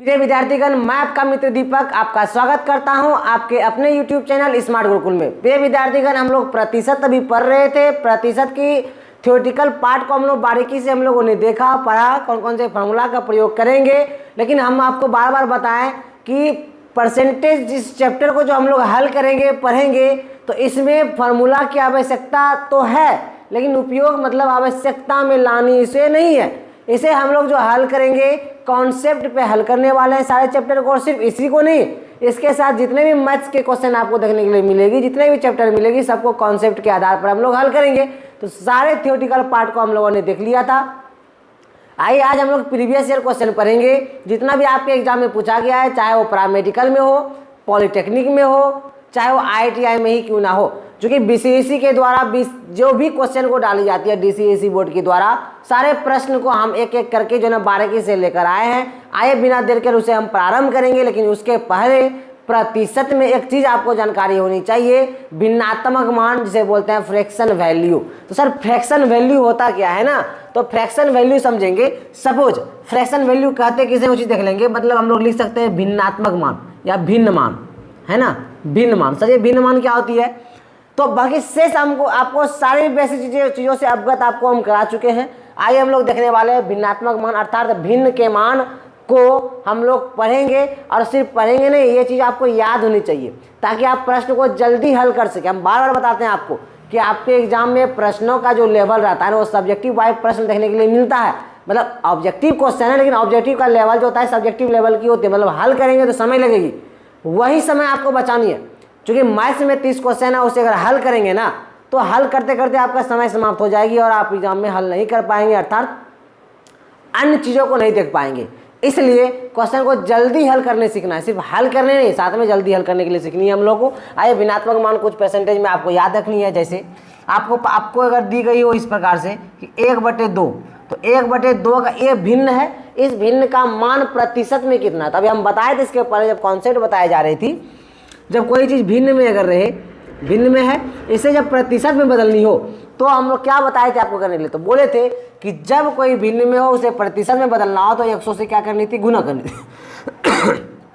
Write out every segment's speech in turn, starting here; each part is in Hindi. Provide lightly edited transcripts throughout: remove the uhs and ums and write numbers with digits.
प्रिय विद्यार्थीगण, मैं आपका मित्र दीपक आपका स्वागत करता हूं आपके अपने YouTube चैनल स्मार्ट गुरुकुल में। प्रिय विद्यार्थीगण, हम लोग प्रतिशत अभी पढ़ रहे थे। प्रतिशत की थ्योरेटिकल पार्ट को हम लोग बारीकी से हम लोगों ने देखा, पढ़ा, कौन कौन से फार्मूला का प्रयोग करेंगे। लेकिन हम आपको बार बार बताएं कि परसेंटेज जिस चैप्टर को जो हम लोग हल करेंगे, पढ़ेंगे, तो इसमें फार्मूला की आवश्यकता तो है, लेकिन उपयोग मतलब आवश्यकता में लानी इसे नहीं है। इसे हम लोग जो हल करेंगे कॉन्सेप्ट पे हल करने वाले हैं सारे चैप्टर को, और सिर्फ इसी को नहीं, इसके साथ जितने भी मैथ्स के क्वेश्चन आपको देखने के लिए मिलेगी, जितने भी चैप्टर मिलेगी, सबको कॉन्सेप्ट के आधार पर हम लोग हल करेंगे। तो सारे थ्योरेटिकल पार्ट को हम लोगों ने देख लिया था। आइए आज हम लोग प्रीवियस ईयर क्वेश्चन पढ़ेंगे, जितना भी आपके एग्जाम में पूछा गया है, चाहे वो पैरामेडिकल में हो, पॉलिटेक्निक में हो, चाहे वो IITI में ही क्यों ना हो, जो कि BCEC के द्वारा जो भी क्वेश्चन को डाली जाती है DCEC बोर्ड के द्वारा, सारे प्रश्न को हम एक एक करके जो है बारीकी से लेकर आए हैं। आइए बिना देर के उसे हम प्रारंभ करेंगे, लेकिन उसके पहले प्रतिशत में एक चीज आपको जानकारी होनी चाहिए, भिन्नात्मक मान जिसे बोलते हैं फ्रैक्शन वैल्यू। तो सर फ्रैक्शन वैल्यू होता क्या है ना, तो फ्रैक्शन वैल्यू समझेंगे। सपोज फ्रैक्शन वैल्यू कहते किसे, वो चीज देख लेंगे। मतलब हम लोग लिख सकते हैं भिन्नात्मक मान या भिन्न मान, है ना, भिन्न मान। सर ये भिन्न मान क्या होती है, तो बाकी शेष हमको आपको सारी बेसिक चीजों से अवगत आपको हम करा चुके हैं। आइए हम लोग देखने वाले हैं भिन्नात्मक मान, अर्थात भिन्न के मान को हम लोग पढ़ेंगे। और सिर्फ पढ़ेंगे नहीं, ये चीज़ आपको याद होनी चाहिए ताकि आप प्रश्न को जल्दी हल कर सकें। हम बार बार बताते हैं आपको कि आपके एग्जाम में प्रश्नों का जो लेवल रहता है ना, वो सब्जेक्टिव वाइज प्रश्न देखने के लिए मिलता है। मतलब ऑब्जेक्टिव क्वेश्चन है, लेकिन ऑब्जेक्टिव का लेवल जो होता है सब्जेक्टिव लेवल की होती है। मतलब हल करेंगे तो समय लगेगी, वही समय आपको बचानी है। क्योंकि मैथ्स में 30 क्वेश्चन है, उसे अगर हल करेंगे ना, तो हल करते करते आपका समय समाप्त हो जाएगी और आप एग्जाम में हल नहीं कर पाएंगे, अर्थात अन्य चीज़ों को नहीं देख पाएंगे। इसलिए क्वेश्चन को जल्दी हल करने सीखना है, सिर्फ हल करने नहीं, साथ में जल्दी हल करने के लिए सीखनी है हम लोग को। आइए भिन्नात्मक मान कुछ परसेंटेज में आपको याद रखनी है। जैसे आपको अगर दी गई हो इस प्रकार से कि 1/2, तो 1/2 का ये भिन्न है, इस भिन्न का मान प्रतिशत में कितना है। तभी हम बताए थे इसके पहले जब कॉन्सेप्ट बताई जा रही थी, जब कोई चीज़ भिन्न में अगर रहे, भिन्न में है, इसे जब प्रतिशत में बदलनी हो, तो हम लोग क्या बताए थे आपको करने के लिए, तो बोले थे कि जब कोई भिन्न में हो उसे प्रतिशत में बदलना हो तो 100 से क्या करनी थी, गुना करनी थी।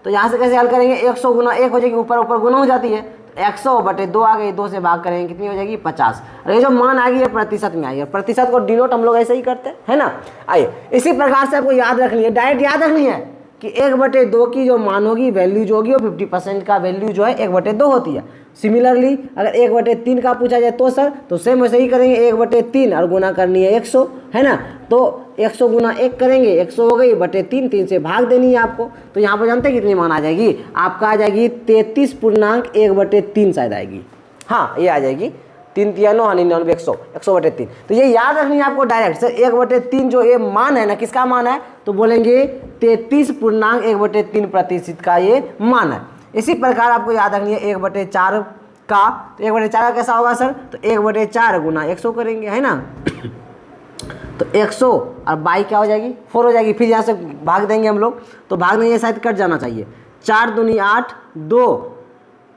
तो यहाँ से कैसे हल करेंगे, 100 गुना 1 हो जाएगी, ऊपर ऊपर गुना हो जाती है, 100/2 आ गई, 2 से भाग करेंगे कितनी हो जाएगी, 50। और ये जो मान आ गई है प्रतिशत में आई है। प्रतिशत को डिनोट हम लोग ऐसे ही करते हैं, है ना। आइए इसी प्रकार से आपको याद रखनी है, डायरेक्ट याद रखनी है कि 1/2 की जो मान होगी, वैल्यू जो होगी, वो 50% का वैल्यू जो है 1/2 होती है। सिमिलरली अगर 1/3 का पूछा जाए तो सर, तो सेम वैसे ही करेंगे, 1/3 और गुना करनी है 100, है ना। तो 100 गुना 1 करेंगे, 100 हो गई, 3 3 से भाग देनी है आपको। तो यहाँ पर जानते हैं कितनी मान आ जाएगी, आपका आ जाएगी 33.1/3 शायद आएगी। हाँ ये आ जाएगी 3 3 9 99 100/3। तो ये याद रखनी है आपको डायरेक्ट। सर 1/3 जो ये मान है ना, किसका मान है, तो बोलेंगे 33.1/3% का ये मान है। इसी प्रकार आपको याद रखनी है 1/4 का, तो 1/4 का कैसा होगा सर, तो 1/4 गुना 100 करेंगे, है ना। तो 100 और 22 क्या हो जाएगी, 4 हो जाएगी। फिर यहाँ से भाग देंगे हम लोग, तो भाग देंगे शायद कट जाना चाहिए, 4 दूनी 8, 2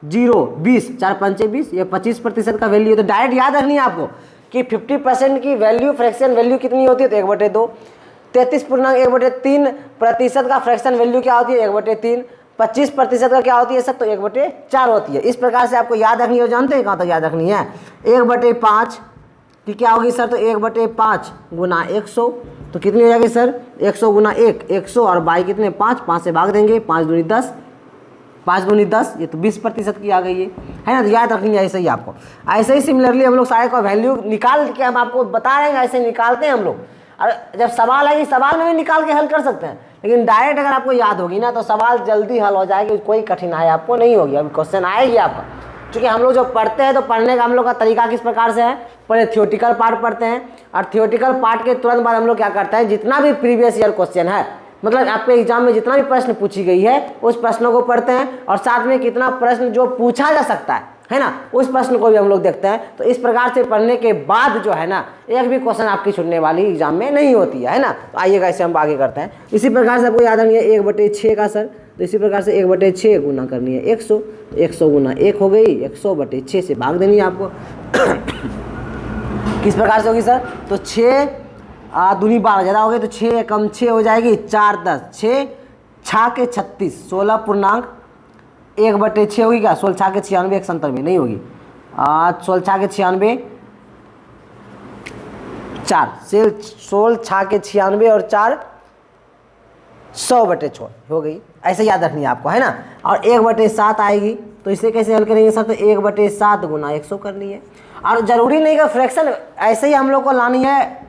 0 20, 4 पंचे 20, ये 25% का वैल्यू है। तो डायरेक्ट याद रखनी है आपको कि 50% की वैल्यू, फ्रैक्शन वैल्यू कितनी होती है, तो 1/2। 33.1/3% का फ्रैक्शन वैल्यू क्या होती है, 1/3। 25% का क्या होती है सर, तो 1/4 होती है। इस प्रकार से आपको याद रखनी है। जानते हैं कहाँ तक याद रखनी है, 1/5 की क्या होगी सर, तो 1/5 गुना 100, तो कितनी हो जाएगी सर, 100 गुना 1 100, और 22 कितने 5, 5 से भाग देंगे, 5 दूनी 10, 5 दूनी 10, ये तो 20% की आ गई है ना। तो याद रखेंगे ऐसे ही आपको। ऐसे ही सिमिलरली हम लोग सारे का वैल्यू निकाल के हम आपको बता रहे हैं, ऐसे निकालते हैं हम लोग। और जब सवाल आएगी, सवाल में भी निकाल के हल कर सकते हैं, लेकिन डायरेक्ट अगर आपको याद होगी ना, तो सवाल जल्दी हल हो जाएगी, कोई कठिनाई आपको नहीं होगी। अभी क्वेश्चन आएगी आपका, क्योंकि हम लोग जो पढ़ते हैं, तो पढ़ने का हम लोग का तरीका किस प्रकार से है, पहले थ्योरेटिकल पार्ट पढ़ते हैं, और थ्योरेटिकल पार्ट के तुरंत बाद हम लोग क्या करते हैं, जितना भी प्रीवियस ईयर क्वेश्चन है, मतलब आपके एग्जाम में जितना भी प्रश्न पूछी गई है, उस प्रश्नों को पढ़ते हैं, और साथ में कितना प्रश्न जो पूछा जा सकता है ना, उस प्रश्न को भी हम लोग देखते हैं। तो इस प्रकार से पढ़ने के बाद जो है ना, एक भी क्वेश्चन आपकी छूटने वाली एग्जाम में नहीं होती है ना। तो आइएगा इसे हम आगे करते हैं। इसी प्रकार से आपको याद रखनी है 1/6 का सर, तो इसी प्रकार से 1/6 गुना करनी है 100, 100 गुना 1 हो गई, 100/6 से भाग देनी है आपको। किस प्रकार से होगी सर, तो 6 दूनी 12 ज़्यादा हो गई, तो 6 कम 6 हो जाएगी, 4 10 6 छः के 36, 16 पूर्णांक 1/6 होगी क्या? 16 छः के 96, 197 नहीं होगी। 16 छः के 96, 4, 16 छः के 96 और 4 100/6 हो गई। ऐसे याद रखनी है आपको, है ना। और 1/7 आएगी, तो इसे कैसे हल करेंगे सर? तो 1/7 गुना 100 करनी है। और जरूरी नहीं कि फ्रैक्शन ऐसे ही हम लोग को लानी है,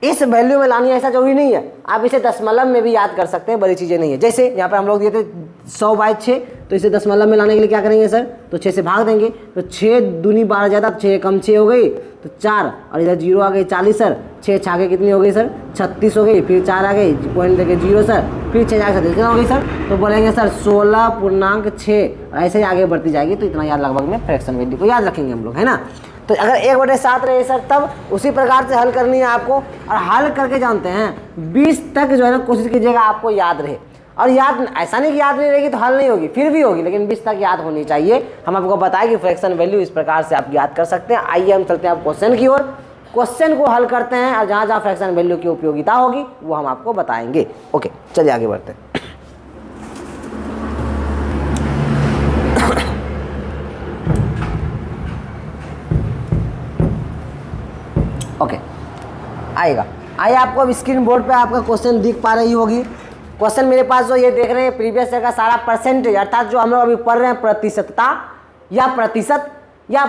इस वैल्यू में लानी है, ऐसा जरूरी नहीं है। आप इसे दशमलव में भी याद कर सकते हैं, बड़ी चीज़ें नहीं है। जैसे यहाँ पर हम लोग दिए थे 100/6, तो इसे दशमलव में लाने के लिए क्या करेंगे सर? तो 6 से भाग देंगे, तो 6 दूनी 12 ज़्यादा, 6 कम 6 हो गई, तो 4, और इधर 0 आ गई 40 सर। 6 छाके कितनी हो गई सर? 36 हो गई, फिर 4 आ गई, पॉइंट देके 0 सर, फिर 6 जाके 37 कितना हो गई सर? तो बोलेंगे सर 16.6, ऐसे ही आगे बढ़ती जाएगी। तो इतना याद लगभग में फ्रैक्शन वैल्यू को याद रखेंगे हम लोग, है ना। तो अगर 1/7 रहे सर, तब उसी प्रकार से हल करनी है आपको। और हल करके जानते हैं 20 तक जो है ना कोशिश कीजिएगा आपको याद रहे। और याद ऐसा नहीं कि याद नहीं रहेगी तो हल नहीं होगी, फिर भी होगी, लेकिन 20 तक याद होनी चाहिए। हम आपको बताएं कि फ्रैक्शन वैल्यू इस प्रकार से आप याद कर सकते हैं। आइए हम चलते हैं आप क्वेश्चन की ओर, क्वेश्चन को हल करते हैं, और जहाँ जहाँ फ्रैक्शन वैल्यू की उपयोगिता होगी वो हम आपको बताएंगे। ओके, चलिए आगे बढ़ते हैं। ओके, आएगा। आइए आपको अब स्क्रीन बोर्ड पे आपका क्वेश्चन दिख पा रही होगी। क्वेश्चन मेरे पास जो ये देख रहे हैं प्रीवियस ईयर का सारा परसेंटेज, अर्थात जो हम लोग अभी पढ़ रहे हैं प्रतिशतता या प्रतिशत या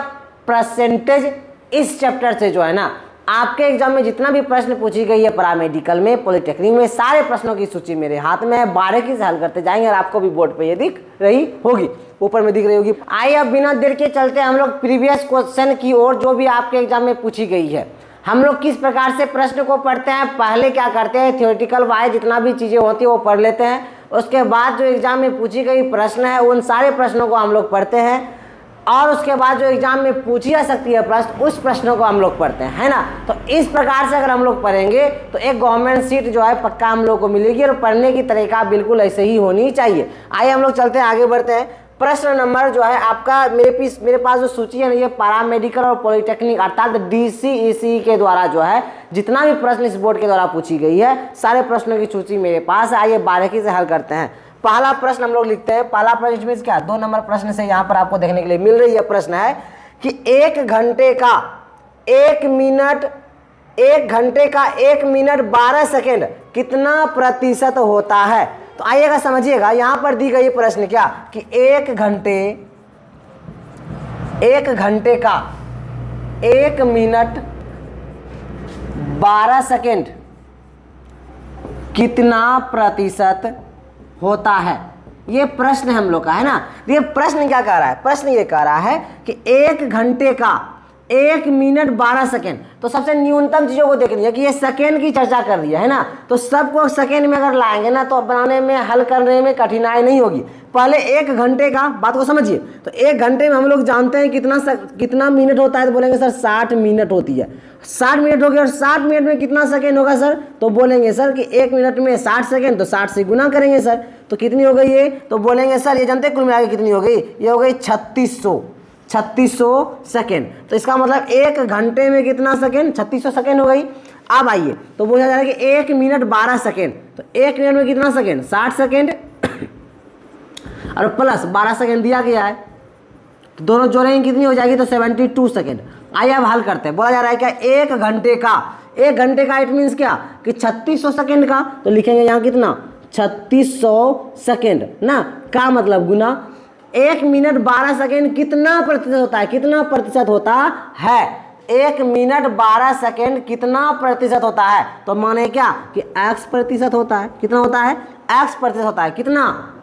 परसेंटेज, इस चैप्टर से जो है ना आपके एग्जाम में जितना भी प्रश्न पूछी गई है पैरामेडिकल में, पॉलिटेक्निक में, सारे प्रश्नों की सूची मेरे हाथ में है। बारीकी से हल करते जाएंगे और आपको भी बोर्ड पे ये दिख रही होगी, ऊपर में दिख रही होगी। आइए अब बिना देर के चलते हम लोग प्रीवियस क्वेश्चन की ओर, जो भी आपके एग्जाम में पूछी गई है। हम लोग किस प्रकार से प्रश्न को पढ़ते हैं? पहले क्या करते हैं, थ्योरेटिकल वाइज जितना भी चीज़ें होती है वो पढ़ लेते हैं। उसके बाद जो एग्जाम में पूछी गई प्रश्न है उन सारे प्रश्नों को हम लोग पढ़ते हैं, और उसके बाद जो एग्जाम में पूछी जा सकती है प्रश्न, उस प्रश्नों को हम लोग पढ़ते हैं, है ना। तो इस प्रकार से अगर हम लोग पढ़ेंगे तो एक गवर्नमेंट सीट जो है पक्का हम लोग को मिलेगी, और पढ़ने की तरीका बिल्कुल ऐसे ही होनी चाहिए। आइए हम लोग चलते हैं, आगे बढ़ते हैं। प्रश्न नंबर जो है आपका मेरे पास जो सूची है ना, ये पैरामेडिकल और पॉलिटेक्निक अर्थात DCEC के द्वारा जो है जितना भी प्रश्न इस बोर्ड के द्वारा पूछी गई है, सारे प्रश्नों की सूची मेरे पास है। आइए बारीकी से हल करते हैं। पहला प्रश्न हम लोग लिखते हैं। पहला प्रश्न इसमें क्या 2 नंबर प्रश्न से यहाँ पर आपको देखने के लिए मिल रही है। प्रश्न है कि 1 घंटे का 1 मिनट 12 सेकेंड कितना प्रतिशत होता है? तो आइएगा समझिएगा, यहां पर दी गई प्रश्न क्या कि 1 घंटे का 1 मिनट 12 सेकेंड कितना प्रतिशत होता है? ये प्रश्न हम लोग का है ना। ये प्रश्न क्या कह रहा है? प्रश्न ये कह रहा है कि 1 घंटे का 1 मिनट 12 सेकेंड। तो सबसे न्यूनतम चीज़ों को देखनी है कि ये सेकेंड की चर्चा कर रही है ना, तो सबको सेकेंड में अगर लाएंगे ना तो बनाने में, हल करने में कठिनाई नहीं होगी। पहले 1 घंटे का बात को समझिए। तो 1 घंटे में हम लोग जानते हैं कितना मिनट होता है, तो बोलेंगे सर 60 मिनट होती है। 60 मिनट हो गया, और 60 मिनट में कितना सेकेंड होगा सर? तो बोलेंगे सर कि 1 मिनट में 60 सेकेंड, तो 60 से गुना करेंगे सर, तो कितनी हो गई ये? तो बोलेंगे सर ये जानते हैं कुल मिला के कितनी हो गई? ये हो गई 3600 सेकेंड। तो इसका मतलब 1 घंटे में कितना सेकेंड? 3600 सेकेंड हो गई। अब आइए तो बोला जा रहा है कि 1 मिनट 12 सेकेंड, तो 1 मिनट में कितना सेकेंड? 60 सेकेंड और प्लस 12 सेकेंड दिया गया है, तो दोनों जोड़ेंगे कितनी हो जाएगी? तो 72 सेकेंड। आइए अब हल करते हैं। बोला जा रहा है क्या 1 घंटे का इट मीन्स क्या कि 3600 सेकेंड का, तो लिखेंगे यहाँ कितना? 3600 सेकेंड ना, का मतलब गुना 1 मिनट 12 सेकेंड कितना प्रतिशत होता है? कितना प्रतिशत होता है? 1 मिनट 12 सेकेंड कितना प्रतिशत होता है? तो माने क्या कि x प्रतिशत होता है। कितना होता है? x प्रतिशत होता है। कितना?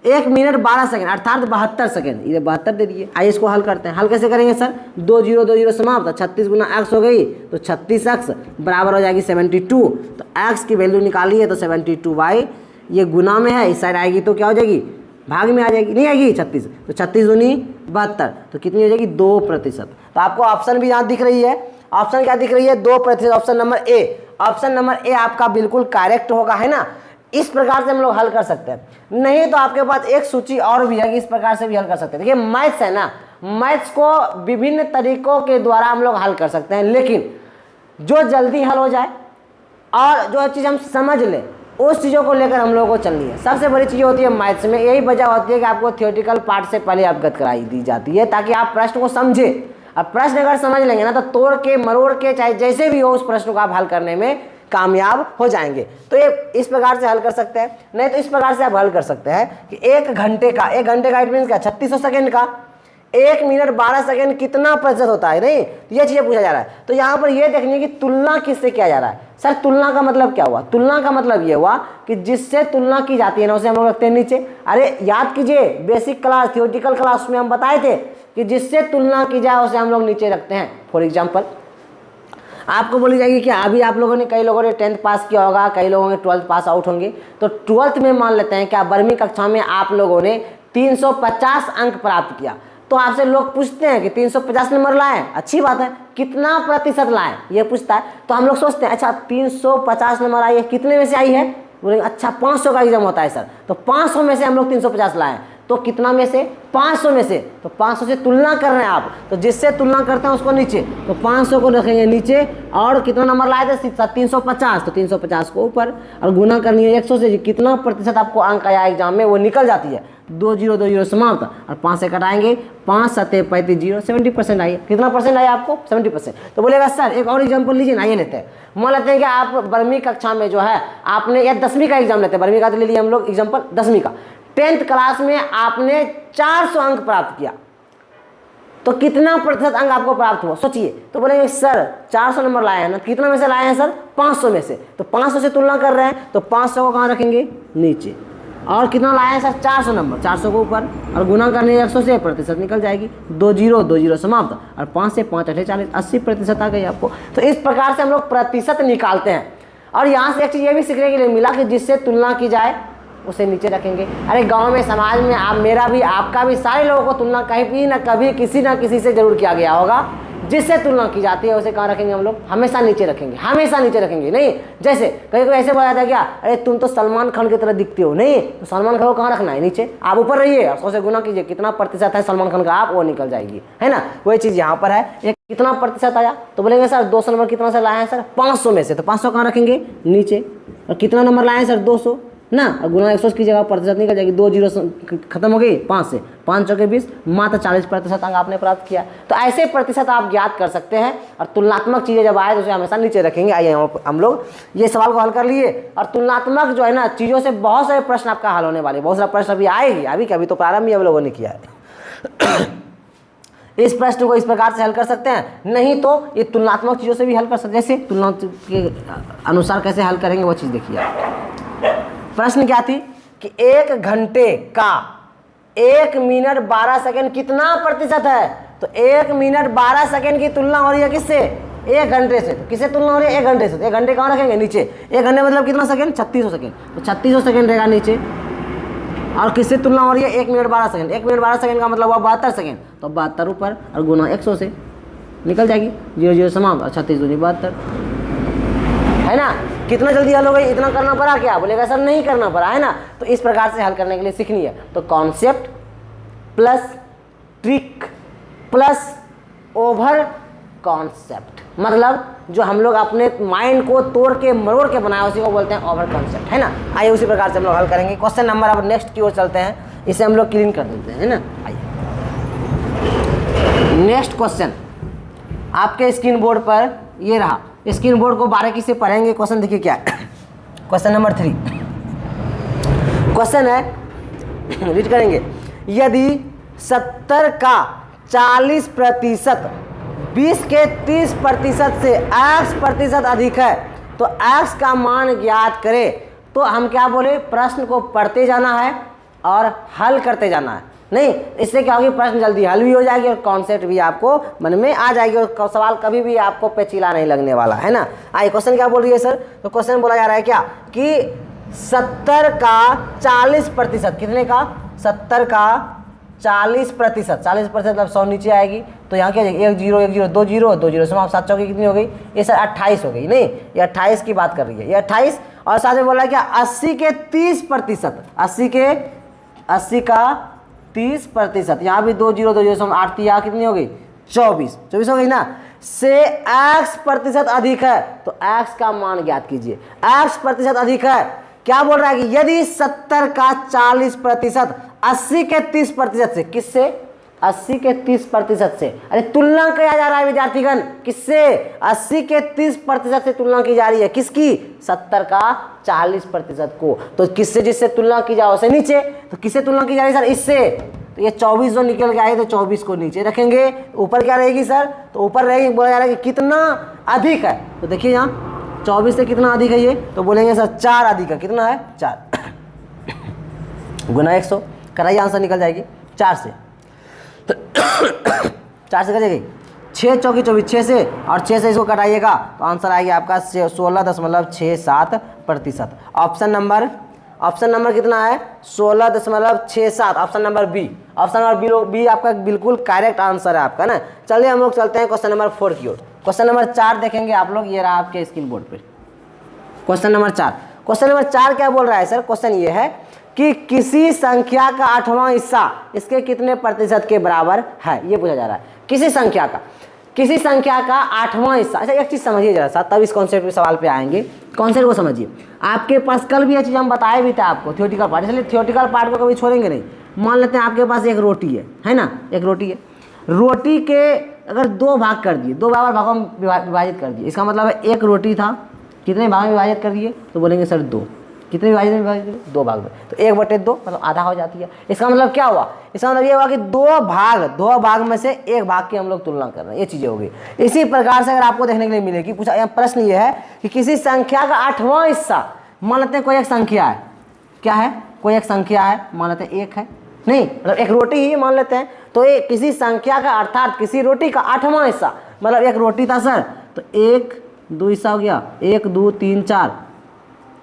1 मिनट 12 सेकेंड अर्थात 72 सेकेंड। ये 72 दे दिए। आइए इसको हल करते हैं। हल कैसे करेंगे सर? 2 0 2 0 समाप्त, 36 गुना x हो गई, तो 36x बराबर हो जाएगी 72। तो x की वैल्यू निकाली है, तो 72y ये गुना में है, इस साइड आएगी तो क्या हो जाएगी? भाग में आ जाएगी, नहीं आएगी 36, तो 36 दूनी 72, तो कितनी हो जाएगी? 2%। तो आपको ऑप्शन भी यहाँ दिख रही है। ऑप्शन क्या दिख रही है? 2%। Option number A, option number A आपका बिल्कुल करेक्ट होगा, है ना। इस प्रकार से हम लोग हल कर सकते हैं। नहीं तो आपके पास एक सूची और भी है कि इस प्रकार से भी हल कर सकते हैं। देखिए मैथ्स है ना, मैथ्स को विभिन्न तरीकों के द्वारा हम लोग हल कर सकते हैं, लेकिन जो जल्दी हल हो जाए और जो चीज़ हम समझ लें उस चीज़ों को लेकर हम लोगों को चलनी है। सबसे बड़ी चीज़ होती है मैथ्स में, यही वजह होती है कि आपको थियोरेटिकल पार्ट से पहले अवगत कराई दी जाती है ताकि आप प्रश्न को समझे। अब प्रश्न अगर समझ लेंगे ना तो तोड़ के मरोड़ के चाहे जैसे भी हो उस प्रश्न को आप हल करने में कामयाब हो जाएंगे। तो ये इस प्रकार से हल कर सकते हैं, नहीं तो इस प्रकार से आप हल कर सकते हैं कि एक घंटे का इट मीन्स क्या 3600 सेकेंड का 1 मिनट 12 सेकेंड कितना प्रतिशत होता है, नहीं ये चीज़ें पूछा जा रहा है। तो यहाँ पर ये देखनी है कि तुलना किससे किया जा रहा है। सर तुलना का मतलब क्या हुआ? तुलना का मतलब ये हुआ कि जिससे तुलना की जाती है ना उसे हम लोग रखते हैं नीचे। अरे याद कीजिए बेसिक क्लास थियोरेटिकल क्लास में हम बताए थे कि जिससे तुलना की जाए उसे हम लोग नीचे रखते हैं। फॉर एग्जाम्पल आपको बोली जाएगी कि अभी आप लोगों ने कई लोगों ने 10th पास किया होगा, कई लोगों ने 12th पास आउट होंगे। तो 12th में मान लेते हैं क्या 12वीं कक्षा में आप लोगों ने 350 अंक प्राप्त किया। तो आपसे लोग पूछते हैं कि 350 नंबर लाए, अच्छी बात है, कितना प्रतिशत लाए ये पूछता है। तो हम लोग सोचते हैं अच्छा 350 नंबर आई है, कितने में से आई है? बोलेंगे अच्छा 500 का एग्जाम होता है सर, तो 500 में से हम लोग 350 लाए, तो कितना में से? 500 में से। तो 500 से तुलना कर रहे हैं आप, तो जिससे तुलना करते हैं उसको नीचे, तो 500 को रखेंगे नीचे। और कितना नंबर लाए थे? 350, तो 350 को ऊपर और गुना करनी है 100 से। कितना प्रतिशत आपको अंक आया एग्जाम में वो निकल जाती है। 2 0 2 0 समाप्त, और 5 से कटाएंगे, 5 7 35 0, 70% आई। कितना परसेंट आया आपको? 70%। तो बोलेगा सर एक और एग्जाम्पल लीजिए ना, ये लेते हैं। मान लेते हैं कि आप 12वीं कक्षा में जो है आपने या 10वीं का एग्जाम लेते हैं, 12वीं का तो ले लिया हम लोग एग्जाम्पल, 10वीं का 10th क्लास में आपने 400 अंक प्राप्त किया, तो कितना प्रतिशत अंक आपको प्राप्त हुआ सोचिए। तो बोलेंगे सर 400 नंबर लाए हैं ना, कितना में से लाए हैं सर? 500 में से। तो 500 से तुलना कर रहे हैं, तो 500 को कहाँ रखेंगे? नीचे। और कितना लाए हैं सर? 400 नंबर, 400 को ऊपर और गुना करने 100 से, प्रतिशत निकल जाएगी। 2 0 2 0 समाप्त, और 5 से 5 8 40, 80% आ गई आपको। तो इस प्रकार से हम लोग प्रतिशत निकालते हैं। और यहाँ से एक चीज़ ये भी सीखने के लिए मिला कि जिससे तुलना की जाए उसे नीचे रखेंगे। अरे गांव में समाज में आप मेरा भी आपका भी सारे लोगों को तुलना कहीं भी ना कभी किसी ना किसी से जरूर किया गया होगा। जिससे तुलना की जाती है उसे कहाँ रखेंगे हम लोग? हमेशा नीचे रखेंगे, हमेशा नीचे रखेंगे। नहीं जैसे कहीं कोई ऐसे बोला था क्या, अरे तुम तो सलमान खान की तरह दिखते हो, नहीं तो सलमान खान को कहाँ रखना है? नीचे। आप ऊपर रहिए और 100 से गुना कीजिए, कितना प्रतिशत है सलमान खान का, आप वो निकल जाएगी, है ना। वही चीज़ यहाँ पर है, ये कितना प्रतिशत आया? तो बोलेंगे सर 200 नंबर कितना से लाए हैं सर? 500 में से। तो 500 कहाँ रखेंगे? नीचे। और कितना नंबर लाए हैं सर? 200 ना, और गुना 100 की जगह प्रतिशत निकल जाएगी। 2 0 खत्म हो गई, 5 से 5 चौके 20, मात्र 40% अंक आपने प्राप्त किया। तो ऐसे प्रतिशत आप ज्ञात कर सकते हैं। और तुलनात्मक चीज़ें जब आए तो उसे हमेशा नीचे रखेंगे। आइए हम लोग ये सवाल को हल कर लिए। और तुलनात्मक जो है ना चीज़ों से बहुत सारे प्रश्न आपका हल होने वाले, बहुत सारा प्रश्न अभी आएगी, अभी तो प्रारंभ ही हम लोगों ने किया है। इस प्रश्न को इस प्रकार से हल कर सकते हैं, नहीं तो ये तुलनात्मक चीज़ों से भी हल कर सकते हैं। जैसे तुलना के अनुसार कैसे हल करेंगे वो चीज़ देखिए। प्रश्न क्या थी कि 1 घंटे का 1 मिनट 12 सेकेंड कितना प्रतिशत है? तो 1 मिनट 12 सेकेंड की तुलना हो रही है किससे? 1 घंटे से। तो किससे तुलना हो रही है? 1 घंटे से। तो 1 घंटे कहाँ रखेंगे? नीचे। 1 घंटे मतलब कितना सेकेंड? 3600 सेकेंड। तो 3600 सेकेंड रहेगा नीचे। और किससे तुलना हो रही है? 1 मिनट 12 सेकेंड। 1 मिनट 12 सेकेंड का मतलब हुआ 72 सेकेंड, तो 72 ऊपर और गुना 100 से निकल जाएगी। 0 0 समाप्त, और 36 दूनी 72, है ना। कितना जल्दी हल हो गई? इतना करना पड़ा क्या? बोलेगा सर नहीं करना पड़ा, है ना। तो इस प्रकार से हल करने के लिए सीखनी है। तो concept plus trick plus over concept, मतलब जो हम लोग अपने माइंड को तोड़ के मरोड़ के बनाए उसी को बोलते हैं ओवर कॉन्सेप्ट, है ना। आइए उसी प्रकार से हम लोग हल करेंगे। क्वेश्चन नंबर अब नेक्स्ट की ओर चलते हैं, इसे हम लोग क्लीन कर देते हैं, है ना। आइए नेक्स्ट क्वेश्चन आपके स्क्रीन बोर्ड पर ये रहा। स्क्रीन बोर्ड को बारीकी से पढ़ेंगे। क्वेश्चन देखिए क्या है। क्वेश्चन नंबर 3 क्वेश्चन है, रीड करेंगे। यदि 70 का 40% 20 के 30% से x% अधिक है तो x का मान ज्ञात करें। तो हम क्या बोले? प्रश्न को पढ़ते जाना है और हल करते जाना है। नहीं, इससे क्या होगी? प्रश्न जल्दी हल भी हो जाएगी और कॉन्सेप्ट भी आपको मन में आ जाएगी और सवाल कभी भी आपको पेचीदा नहीं लगने वाला, है ना। आइए क्वेश्चन क्या बोल रही है सर? तो क्वेश्चन बोला जा रहा है क्या कि 70 का 40%, कितने का? 70 का 40%, 40% मतलब 100 नीचे आएगी। तो यहाँ क्या जाएगी? 1 0 1 0 2 0 2 0 समाप्त, 7 चौकी कितनी हो गई? ये सर 28 हो गई। नहीं, ये 28 की बात कर रही है, ये 28। और साथ में बोला है क्या? 80 के 30%, 80 का 30%, यहाँ भी 2 0 2 0 समाप्त, 8 यहाँ कितनी हो गई? 24 हो गई ना। से x% अधिक है तो x का मान ज्ञात कीजिए। x% अधिक है क्या बोल रहा है कि यदि 70 का 40%, 80 के 30% से, किससे? 80 के 30% से, अरे तुलना किया जा रहा है विद्यार्थीगण, किससे? 80 के 30% से तुलना की जा रही है, किसकी? 70 का 40% को। तो किससे जिससे तुलना की जाए उसे नीचे, तो किससे तुलना की जा रही है सर? इससे। तो ये 24 जो निकल के आए तो 24 को नीचे रखेंगे, ऊपर क्या रहेगी सर? तो ऊपर रहेगी, बोला जा रहा है कि कितना अधिक है, तो देखिए यहाँ 24 से कितना अधिक है ये, तो बोलेंगे सर 4 अधिक है, कितना है? 4 गुना 100, कराइए आंसर निकल जाएगी 4 से 4 से कटेगी, 6 चौकी 24, 6 से, और 6 से इसको कटाइएगा तो आंसर आएगा आपका 16.67%। ऑप्शन नंबर कितना है? 16.67, option number B. Option number B आपका बिल्कुल करेक्ट आंसर है आपका ना। चलिए हम लोग चलते हैं क्वेश्चन नंबर 4 की ओर। क्वेश्चन नंबर 4 देखेंगे आप लोग, ये रहा आपके स्क्रीन बोर्ड पे क्वेश्चन नंबर 4। क्वेश्चन नंबर 4 क्या बोल रहा है सर? क्वेश्चन ये है कि किसी संख्या का 8वां हिस्सा इसके कितने प्रतिशत के बराबर है, ये पूछा जा रहा है। किसी संख्या का 8वां हिस्सा। अच्छा एक चीज़ समझिए जरा सा, तब इस कॉन्सेप्ट पे सवाल पे आएंगे। कॉन्सेप्ट को समझिए, आपके पास कल भी ये चीज़ हम बताए भी थे आपको, थ्योरेटिकल पार्ट, इसलिए थ्योरेटिकल पार्ट को कभी छोड़ेंगे नहीं। मान लेते हैं आपके पास एक रोटी है ना, एक रोटी है, रोटी के अगर 2 भाग कर दिए, 2 बराबर भागों में विभाजित कर दिए, इसका मतलब है एक रोटी था, कितने भाग में विभाजित कर दिए? तो बोलेंगे सर 2। कितने विभाजित में विभाजित? 2 भाग में, तो 1/2 मतलब आधा हो जाती है। इसका मतलब क्या हुआ? इसका मतलब ये हुआ कि 2 भाग में से 1 भाग की हम लोग तुलना कर रहे हैं, ये चीज़ें होगी। इसी प्रकार से अगर आपको देखने के लिए मिलेगी, पूछा यहाँ प्रश्न ये है कि किसी संख्या का 8वां हिस्सा, मान लेते हैं कोई एक संख्या है, क्या है? कोई एक संख्या है, मान लेते हैं 1 है, नहीं मतलब एक रोटी ही मान लेते हैं, तो ये किसी संख्या का अर्थात किसी रोटी का 8वां हिस्सा, मतलब एक रोटी था सर, तो 1 2 हिस्सा हो गया, 1 2 3 4,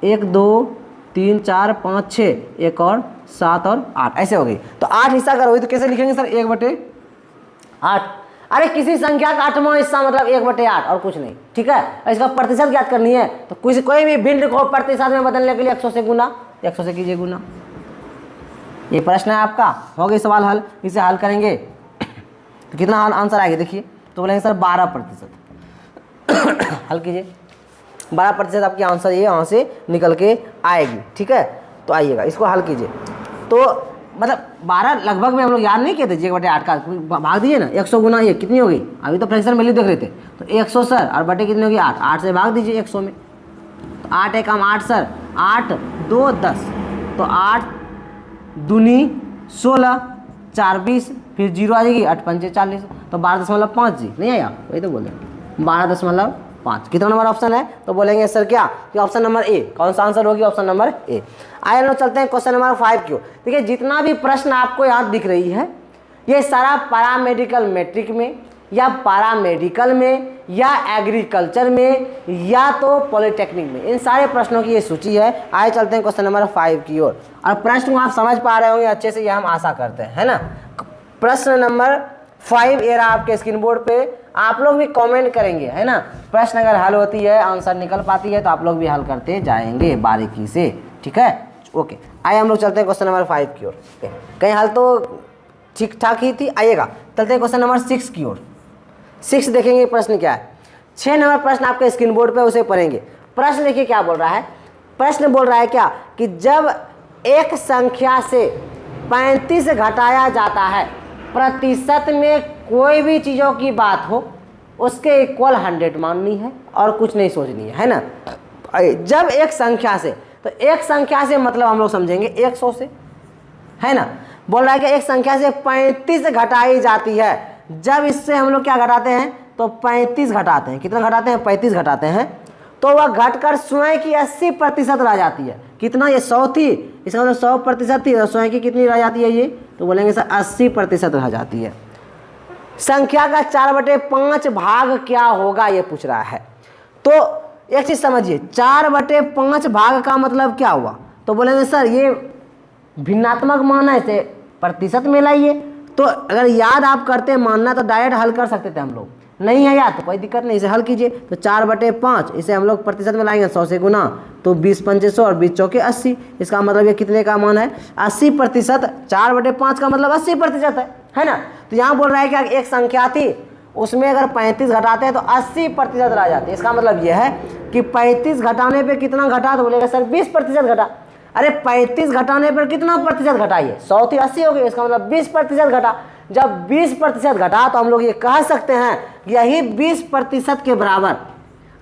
1 2 3 4 5 6, एक और 7 और 8, ऐसे हो गई। तो 8 हिस्सा अगर हुई तो कैसे लिखेंगे सर? 1/8। अरे किसी संख्या का 8वां हिस्सा मतलब 1/8 और कुछ नहीं, ठीक है। इसका प्रतिशत ज्ञात करनी है, तो कोई भी भिन्न को प्रतिशत में बदलने के लिए 100 से गुना, 100 से कीजिए गुना। ये प्रश्न है आपका, हो गई सवाल हल, इसे हल करेंगे तो कितना आंसर आएगा देखिए, तो बोलेंगे सर 12%। हल कीजिए, 12% आपकी आंसर ये यहाँ से निकल के आएगी, ठीक है। तो आइएगा इसको हल कीजिए, तो मतलब 12 लगभग में हम लोग याद नहीं किए थे, 1/8 का भाग दीजिए ना, 100 गुना ये कितनी होगी? अभी तो फ्रैक्शन वैल्यू देख रहे थे, तो 100 सर, और बटे कितनी होगी? 8, 8 से भाग दीजिए 100 में, तो 8 एक काम 8 सर, 8 2 10, तो 8 दूनी 16, 4 20, फिर 0 आ जाएगी, 8 5 40, तो 12.5 जी नहीं आया, वही तो बोले 12.5। कितना नंबर ऑप्शन है? तो बोलेंगे सर क्या कि ऑप्शन नंबर ए। कौन सा आंसर होगी? Option number A. आइए लोग चलते हैं क्वेश्चन नंबर 5 की ओर। देखिए जितना भी प्रश्न आपको यहाँ दिख रही है, ये सारा पैरामेडिकल मैट्रिक में या पैरामेडिकल में या एग्रीकल्चर में या तो पॉलिटेक्निक में, इन सारे प्रश्नों की ये सूची है। आइए चलते हैं क्वेश्चन नंबर 5 की ओर, और प्रश्न आप समझ पा रहे होंगे अच्छे से, ये हम आशा करते हैं, है ना। प्रश्न नंबर 5 ये रहा आपके स्क्रीन बोर्ड पे, आप लोग भी कमेंट करेंगे, है ना। प्रश्न अगर हल होती है, आंसर निकल पाती है, तो आप लोग भी हल करते जाएंगे बारीकी से, ठीक है। ओके, आइए हम लोग चलते हैं क्वेश्चन नंबर 5 की ओर। कहीं हल तो ठीक ठाक ही थी, आइएगा चलते हैं क्वेश्चन नंबर 6 की ओर। 6 देखेंगे प्रश्न क्या है। 6 नंबर प्रश्न आपके स्क्रीन बोर्ड पे, उसे पढ़ेंगे। प्रश्न देखिए क्या बोल रहा है। प्रश्न बोल रहा है क्या कि जब एक संख्या से 35 घटाया जाता है, प्रतिशत में कोई भी चीज़ों की बात हो, उसके इक्वल 100 माननी है और कुछ नहीं सोचनी है ना। जब एक संख्या से, तो एक संख्या से मतलब हम लोग समझेंगे 100 से, है ना। बोल रहा है कि एक संख्या से 35 घटाई जाती है, जब इससे हम लोग क्या घटाते हैं? तो 35 घटाते हैं। कितना घटाते हैं? 35 घटाते हैं, तो वह घटकर स्वयं की 80% रह जाती है। कितना? ये 100 थी, इसका मतलब 100% थी, और स्वयं की कितनी रह जाती है? ये तो बोलेंगे सर 80% रह जाती है। संख्या का 4/5 भाग क्या होगा, ये पूछ रहा है। तो एक चीज समझिए, 4/5 भाग का मतलब क्या हुआ? तो बोलेंगे सर ये भिन्नात्मक मान है, इसे प्रतिशत में लाइए। तो अगर याद आप करते मानना तो डायरेक्ट हल कर सकते थे हम लोग, नहीं है याद तो कोई दिक्कत नहीं, इसे हल कीजिए। तो 4/5 इसे हम लोग प्रतिशत में लाएंगे, 100 से गुना, तो 20 पंचे 100 और 20 चौके 80। इसका मतलब ये कितने का मान है? 80%। 4/5 का मतलब 80% है ना। तो यहाँ बोल रहा है कि एक संख्या थी, उसमें अगर 35 घटाते हैं तो 80% रह जाते हैं। इसका मतलब यह है कि 35 घटाने पे कितना घटा, तो बोलेगा सर 20% घटा। अरे 35 घटाने पर कितना प्रतिशत घटाइए, 100 थी 80 हो गई, इसका मतलब 20% घटा। जब 20% घटा तो हम लोग ये कह सकते हैं कि यही 20% के बराबर।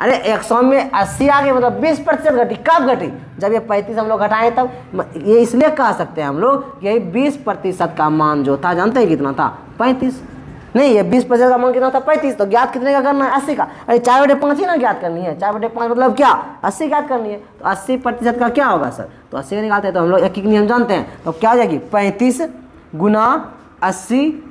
अरे 100 में 80 आ गई, मतलब 20% घटी। कब घटी, जब ये 35 हम लोग घटाएं तब। ये इसलिए कह सकते हैं हम लोग यही 20% का मान जो था, जानते हैं कितना था, 35 नहीं, ये 20% का मान कितना था, 35। तो ज्ञात कितने का करना है, 80 का। अरे 4/5 ही ना ज्ञात करनी है, 4/5 मतलब क्या, 80 ज्ञात करनी है। तो 80% का क्या होगा सर, तो 80 का निकालते हैं। तो हम लोग एक नियम जानते हैं, तो क्या हो जाएगी, 35 गुना 80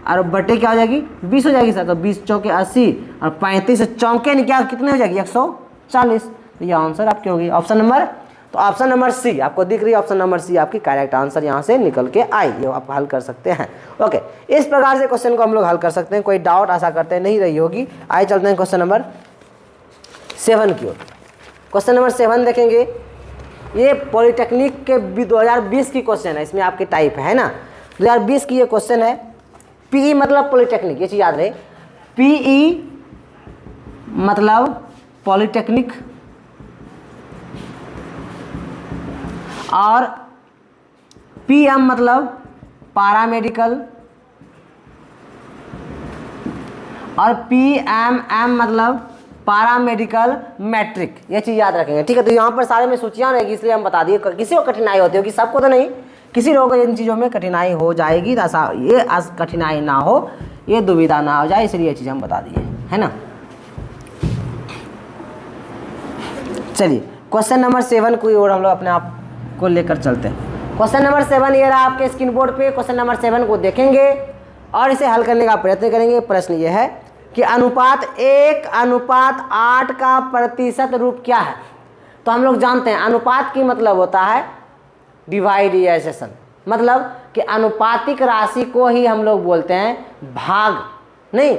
और बटे क्या हो जाएगी, 20 हो जाएगी सर। तो 20 चौके 80 और 35 चौके क्या कितने हो जाएगी, 140। तो ये आंसर आपकी होगी ऑप्शन नंबर। तो ऑप्शन नंबर सी आपको दिख रही है, ऑप्शन नंबर सी आपकी करेक्ट आंसर यहाँ से निकल के आई। ये आप हल कर सकते हैं। ओके, इस प्रकार से क्वेश्चन को हम लोग हल कर सकते हैं। कोई डाउट आशा करते हैं नहीं रही होगी। आइए चलते हैं क्वेश्चन नंबर 7 की ओर। क्वेश्चन नंबर 7 देखेंगे, ये पॉलिटेक्निक के 2020 की क्वेश्चन है। इसमें आपके टाइप है ना, 2020 की ये क्वेश्चन है। पीई मतलब पॉलिटेक्निक, ये चीज़ याद रहे। पीई मतलब पॉलिटेक्निक और पीएम मतलब पैरामेडिकल और पीएमएम मतलब पैरामेडिकल मैट्रिक। ये चीज़ याद रखेंगे, ठीक है। तो यहाँ पर सारे में सूचियाँ रहेगी, इसलिए हम बता दिए। किसी को कठिनाई होती होगी, सबको तो नहीं, किसी लोगों को इन चीज़ों में कठिनाई हो जाएगी। तो ऐसा ये कठिनाई ना हो, ये दुविधा ना हो जाए, इसलिए ये चीज़ हम बता दिए, है ना। चलिए क्वेश्चन नंबर 7 को और हम लोग अपने आप को लेकर चलते हैं। क्वेश्चन नंबर 7 ये रहा आपके स्क्रीन बोर्ड पे। क्वेश्चन नंबर 7 को देखेंगे और इसे हल करने का प्रयत्न करेंगे। प्रश्न ये है कि अनुपात 1:8 का प्रतिशत रूप क्या है। तो हम लोग जानते हैं अनुपात की मतलब होता है डिवाइडेशन, मतलब कि अनुपातिक राशि को ही हम लोग बोलते हैं भाग। नहीं,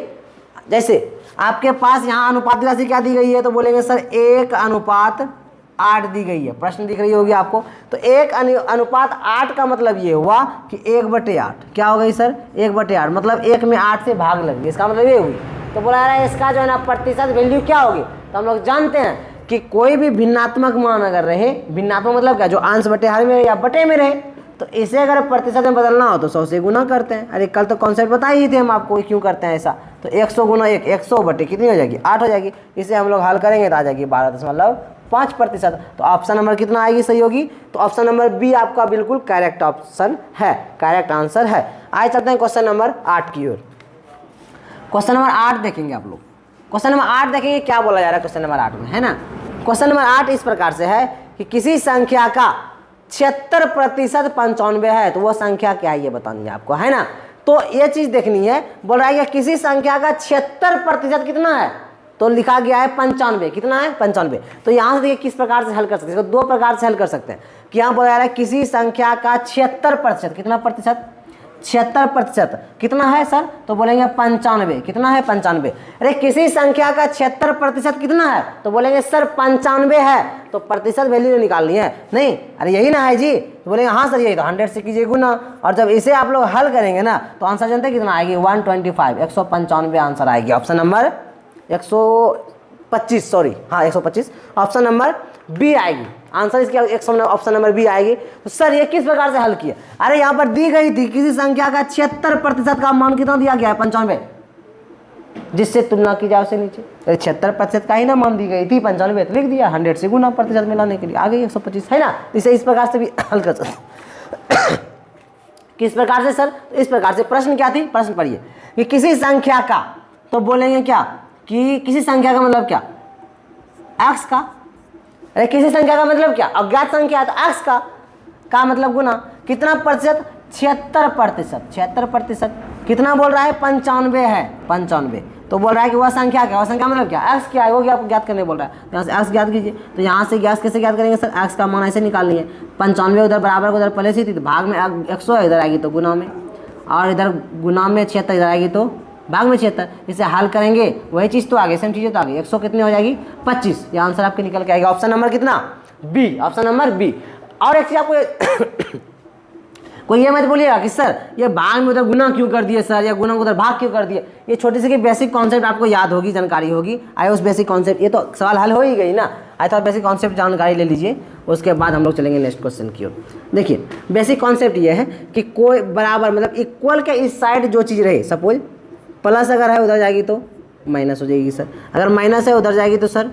जैसे आपके पास यहाँ अनुपातिक राशि क्या दी गई है, तो बोलेंगे सर 1:8 दी गई है। प्रश्न दिख रही होगी आपको। तो 1:8 का मतलब ये हुआ कि 1/8 क्या हो गई सर, 1/8 मतलब 1 में 8 से भाग लग गई। इसका मतलब ये हुई। तो बोला रहा है इसका जो है ना प्रतिशत वैल्यू क्या होगी। तो हम लोग जानते हैं कि कोई भी भिन्नात्मक मान अगर रहे, भिन्नात्मक मतलब क्या, जो अंश बटे हर में या बटे में रहे, तो इसे अगर प्रतिशत में बदलना हो तो 100 से गुना करते हैं। अरे कल तो कॉन्सेप्ट बताए ही थे हम आपको क्यों करते हैं ऐसा। तो 100 गुना 1, 100 बटे कितनी हो जाएगी, 8 हो जाएगी। इसे हम लोग हल करेंगे तो आ जाएगी 12.5%। तो ऑप्शन नंबर कितना आएगी, सही होगी। तो ऑप्शन नंबर बी आपका बिल्कुल करेक्ट ऑप्शन है, करेक्ट आंसर है। आइए चलते हैं क्वेश्चन नंबर 8 की ओर। क्वेश्चन नंबर 8 देखेंगे आप लोग। क्वेश्चन नंबर 8 देखेंगे क्या बोला जा रहा है क्वेश्चन नंबर 8 में, है ना। क्वेश्चन नंबर 8 इस प्रकार से है कि किसी संख्या का 76% 95 है, तो वो संख्या क्या है ये बतानी है आपको, है ना। तो ये चीज देखनी है। बोल रहा है कि किसी संख्या का 76% कितना है, तो लिखा गया है 95। कितना है, 95। तो यहाँ से देखिए किस प्रकार से हल कर सकते हैं, इसको 2 प्रकार से हल कर सकते हैं। कि यहाँ बोला जा रहा है किसी संख्या का 76%, कितना प्रतिशत, 76% कितना है सर, तो बोलेंगे 95। कितना है, 95। अरे किसी संख्या का 76% कितना है, तो बोलेंगे सर 95 है। तो प्रतिशत वैल्यू निकालनी है, नहीं, अरे यही ना है जी। तो बोलेंगे हाँ सर यही। तो 100 से कीजिए गुना, और जब इसे आप लोग हल करेंगे ना तो आंसर जानते हैं कितना आएगी, 125, 195 आंसर आएगी। ऑप्शन नंबर 125, सॉरी हाँ 125, ऑप्शन नंबर बी आएगी। आंसर इसके ऑप्शन नंबर बी आएगी। तो सर ये किस प्रकार से हल किया, अरे यहाँ पर दी गई थी किसी संख्या का 76% का मान कितना दिया गया है, 95, जिससे तुलना की जाए उससे नीचे। अरे 76% का ही ना मान दी गई थी, 95 तो लिख दिया। 100 से गुना प्रतिशत में लाने के लिए आ गई 125, है ना। इसे इस प्रकार से भी हल कर सकते। किस प्रकार से सर, इस प्रकार से। प्रश्न क्या थी, प्रश्न पढ़िए कि किसी संख्या का, तो बोलेंगे क्या कि किसी संख्या का मतलब क्या, एक्स का। अरे किसी संख्या का मतलब क्या, अज्ञात संख्या है तो एक्स का मतलब गुना कितना प्रतिशत, 76%। 76% कितना बोल रहा है, 95 है, 95। तो बोल रहा है कि वह संख्या क्या, वह संख्या मतलब क्या, एक्स क्या है, वो क्या आपको ज्ञात करने बोल रहा है। यहाँ से एक्स ज्ञात कीजिए। तो यहाँ से गैस कैसे ज्ञात करेंगे सर, एक्स का मान ऐसे निकालनी है। 95 उधर बराबर को उधर पहले से थी, तो भाग में 100 इधर आएगी तो गुना में, और इधर गुना में 76 इधर आएगी तो भाग में 76। इसे हल करेंगे वही चीज़ तो आ गई, सेम चीज़ तो आ गई। 100 कितनी हो जाएगी, 25। ये आंसर आपके निकल के आएगा। ऑप्शन नंबर कितना, बी, ऑप्शन नंबर बी। और एक चीज़ आपको कोई ये मत बोलिएगा कि सर ये भाग में उधर गुना क्यों कर दिए सर, या गुना को उधर भाग क्यों कर दिए। ये छोटी सी बेसिक कॉन्सेप्ट आपको याद होगी, जानकारी होगी। आए उस बेसिक कॉन्सेप्ट, ये तो सवाल हल हो ही गई ना। आए तो बेसिक कॉन्सेप्ट जानकारी ले लीजिए, उसके बाद हम लोग चलेंगे नेक्स्ट क्वेश्चन की ओर। देखिए बेसिक कॉन्सेप्ट ये है कि कोई बराबर मतलब इक्वल के इस साइड जो चीज़ रहे, सपोज प्लस अगर है उधर जाएगी तो माइनस हो जाएगी सर, अगर माइनस है उधर जाएगी तो सर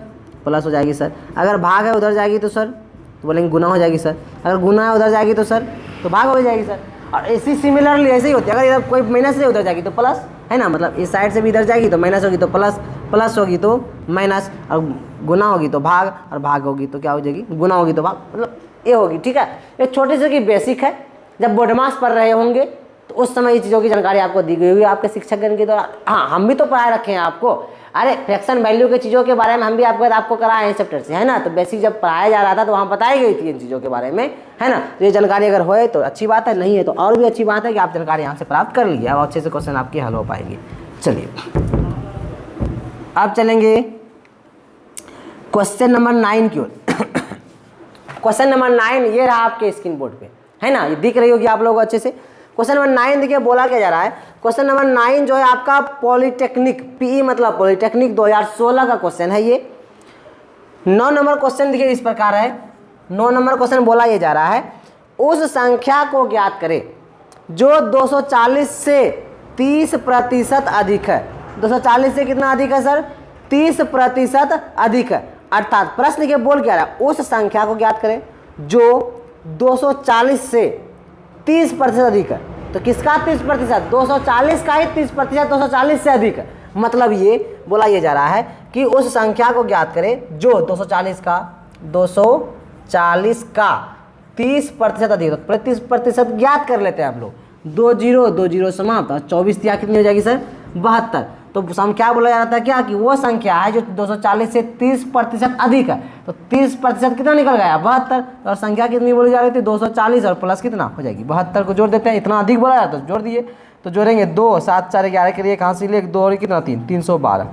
प्लस हो जाएगी सर, अगर भाग है उधर जाएगी तो सर तो बोलेंगे गुना हो जाएगी सर, अगर गुना है उधर जाएगी तो सर तो भाग हो जाएगी सर। और ऐसी सिमिलरली ऐसे ही होती है, अगर इधर कोई माइनस से उधर जाएगी तो प्लस, है ना, मतलब इस साइड से भी इधर जाएगी तो माइनस होगी तो प्लस, प्लस होगी तो माइनस, और गुना होगी तो भाग, और भाग होगी तो क्या हो जाएगी, गुना होगी तो भाग, मतलब ये होगी। ठीक है, ये छोटी सी की बेसिक है। जब बोर्डमास पढ़ रहे होंगे तो उस समय ये चीज़ों की जानकारी आपको दी गई होगी आपके शिक्षकगण की द्वारा। हाँ, हम भी तो पढ़ाए रखे हैं आपको। अरे फ्रैक्शन वैल्यू के चीज़ों के बारे में हम भी आपको कराए हैं चैप्टर से, है ना। तो बेसिक जब पढ़ाया जा रहा था तो वहाँ बताई गई थी इन चीज़ों के बारे में, है ना। तो ये जानकारी अगर होए तो अच्छी बात है, नहीं है तो और भी अच्छी बात है कि आप जानकारी यहाँ से प्राप्त कर लीजिए और अच्छे से क्वेश्चन आपके हल हो पाएंगे। चलिए अब चलेंगे क्वेश्चन नंबर 9 की ओर। क्वेश्चन नंबर 9 ये रहा आपके स्क्रीन बोर्ड पे, है ना, ये दिख रही होगी आप लोगों को अच्छे से। क्वेश्चन नंबर 9 देखिए बोला क्या जा रहा है। क्वेश्चन नंबर 9 जो है आपका पॉलिटेक्निक, पीई मतलब पॉलिटेक्निक 2016 का क्वेश्चन है ये। 9 नंबर क्वेश्चन देखिए इस प्रकार है। 9 नंबर क्वेश्चन बोला ये जा रहा है, उस संख्या को ज्ञात करें जो 240 से 30% अधिक है। 240 से कितना अधिक है सर, 30% अधिक है। अर्थात प्रश्न के बोल क्या रहा है, उस संख्या को ज्ञात करें जो 240 से 30% अधिक है। तो किसका 30%, 240 का ही 30%, 240 से अधिक है। मतलब ये बोला ये जा रहा है कि उस संख्या को ज्ञात करें जो 240 का 30% अधिक। तो 30% ज्ञात कर लेते हैं आप लोग। 2 0 समाप्त, 24 दिया कितनी हो जाएगी सर, 72। तो संख्या बोला जा रहा था क्या कि वो संख्या है जो 240 से 30% अधिक है। तो 30% कितना निकल गया, 72। और संख्या कितनी बोली जा रही थी, 240 और प्लस कितना हो जाएगी 72 को जोड़ देते हैं। इतना अधिक बोला जा रहा तो जोड़ दिए, तो जोड़ेंगे 2 7 4 11 के लिए कहाँ से लिए 2 और कितना 3, 312।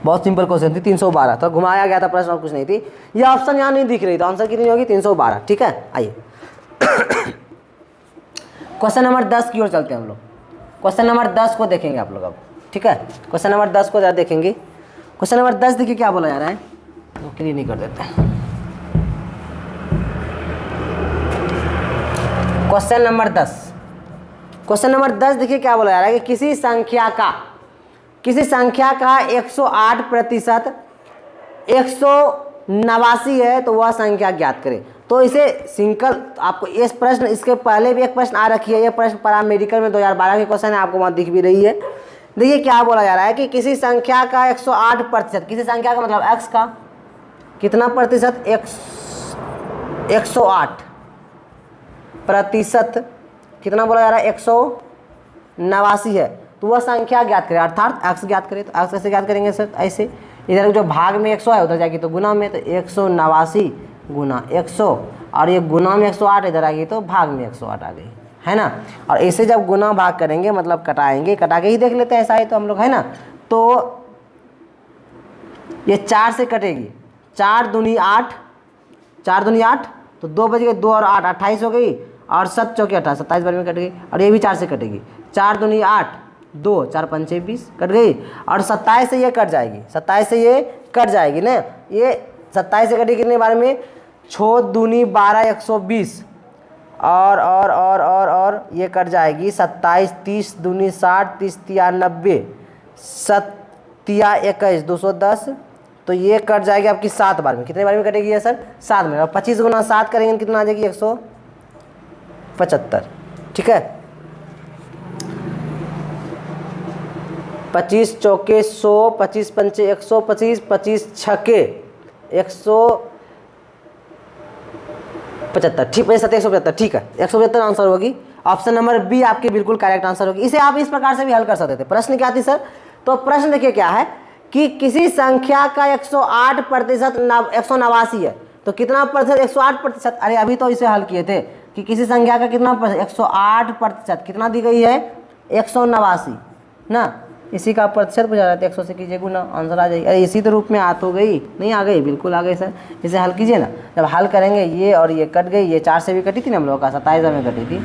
बहुत सिंपल क्वेश्चन थी, 312। तो घुमाया गया था प्रश्न और कुछ नहीं थी। ये ऑप्शन यहाँ नहीं दिख रही तो आंसर कितनी होगी 312। ठीक है, आइए क्वेश्चन नंबर 10 की ओर चलते हैं हम लोग। क्वेश्चन नंबर 10 को देखेंगे आप लोग अब। ठीक है, क्वेश्चन नंबर 10 को देखेंगे। क्वेश्चन नंबर 10 देखिए क्या बोला जा रहा है, तो क्लियर नहीं कर देते हैं। क्वेश्चन नंबर 10, क्वेश्चन नंबर 10 देखिए क्या बोला जा रहा है कि किसी संख्या का 108% 189 है तो वह संख्या ज्ञात करें। तो इसे सिंपल आपको इस प्रश्न, इसके पहले भी एक प्रश्न आ रखी है। यह प्रश्न पैरामेडिकल में 2012 की क्वेश्चन है, आपको वहाँ दिख भी रही है। देखिए क्या बोला जा रहा है कि किसी संख्या का 108%, किसी संख्या का मतलब x का कितना प्रतिशत, 108% कितना बोला जा रहा है 189 है। तो वह संख्या ज्ञात करें, अर्थात x ज्ञात करें। तो x कैसे ज्ञात करेंगे सर, ऐसे इधर जो भाग में 100 है उधर जाएगी तो गुना में, तो 189 गुना 100, और ये गुना में 108 इधर आ गई तो भाग में 108 आ गई, है ना। और ऐसे जब गुना भाग करेंगे मतलब कटाएंगे, कटा के ही देख लेते हैं ऐसा ही तो हम लोग, है ना। तो ये 4 से कटेगी, 4 दूनी 8, 4 दूनी 8, तो 2 बज गए, 2 और 8 28 हो गई, और 7 चौके 28, 27 बार में कट गई। और ये भी 4 से कटेगी, 4 दूनी 8, 2 4 5 20 कट गई। और 27 से ये कट जाएगी, 27 से ये कट जाएगी ना। ये 27 से कटेगी कितने बार में, 6 दूनी 12 120, और ये कट जाएगी 27, 30 दूनी 60, 30 तिया 90, 7 तिया 21 210। तो ये कट जाएगी आपकी 7 बार में। कितने बार में कटेगी ये सर, 7 में। और 25 गुना 7 करेंगे कितना आ जाएगी 175। ठीक है, 25 चौके 100, 25 पंचे 125, 25 छके 175। ठीक, 175। ठीक है, 175 आंसर होगी। ऑप्शन नंबर बी आपकी बिल्कुल करेक्ट आंसर होगी। इसे आप इस प्रकार से भी हल कर सकते थे। प्रश्न क्या थी सर, तो प्रश्न देखिए क्या है कि किसी संख्या का 108% 189 है। तो कितना प्रतिशत, 108%। अरे अभी तो इसे हल किए थे कि किसी संख्या का कितना प्रतिशत, 108% कितना दी गई है 189 ना। इसी का प्रतिशत पूछा रहा था, 100 से कीजिए गुना, आंसर आ जाएगी। अरे इसी तो रूप में आ तो गई, नहीं आ गई, बिल्कुल आ गई सर। इसे हल कीजिए ना, जब हल करेंगे ये और ये कट गई, ये 4 से भी कटी थी ना हम लोगों का, 27 बार में कटी थी,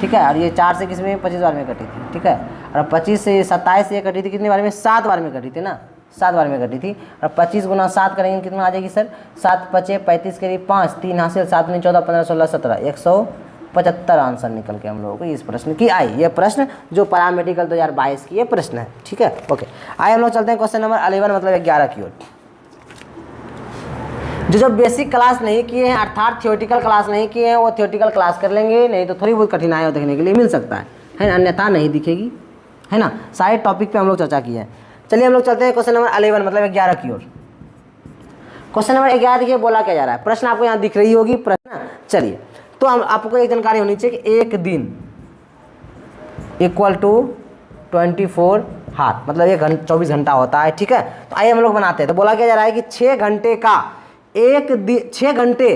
ठीक है। और ये 4 से किस में 25 बार में कटी थी, ठीक है। और 25 से 27 से ये कटी थी कितनी बार में, 7 बार में कटी थी ना, 7 बार में कटी थी। और 25 गुना 7 करेंगे कितना आ जाएगी सर, 7 5 35 करीब 5, 3 हासिल, 7 में 14 15 16 17, 175 आंसर निकल के हम लोगों को इस प्रश्न की आई। ये प्रश्न जो पैरामेडिकल 2022 की ये प्रश्न है, ठीक है। ओके, आइए हम लोग चलते हैं क्वेश्चन नंबर 11 मतलब 11 की ओर। जो बेसिक क्लास नहीं किए हैं अर्थात थियोरेटिकल क्लास नहीं किए हैं वो थियोरेटिकल क्लास कर लेंगे, नहीं तो थोड़ी बहुत कठिनाई देखने के लिए मिल सकता है ना, अन्यथा नहीं दिखेगी, है ना। सारे टॉपिक पे हम लोग चर्चा किए हैं। चलिए हम लोग चलते हैं क्वेश्चन नंबर 11 मतलब 11 की ओर। क्वेश्चन नंबर 11 देखिए बोला क्या जा रहा है, प्रश्न आपको यहाँ दिख रही होगी प्रश्न। चलिए तो हम आपको एक जानकारी होनी चाहिए कि एक दिन इक्वल टू 24 हाथ मतलब 24 घंटा होता है, ठीक है। तो आइए हम लोग बनाते हैं। तो बोला क्या जा रहा है कि 6 घंटे का 6 घंटे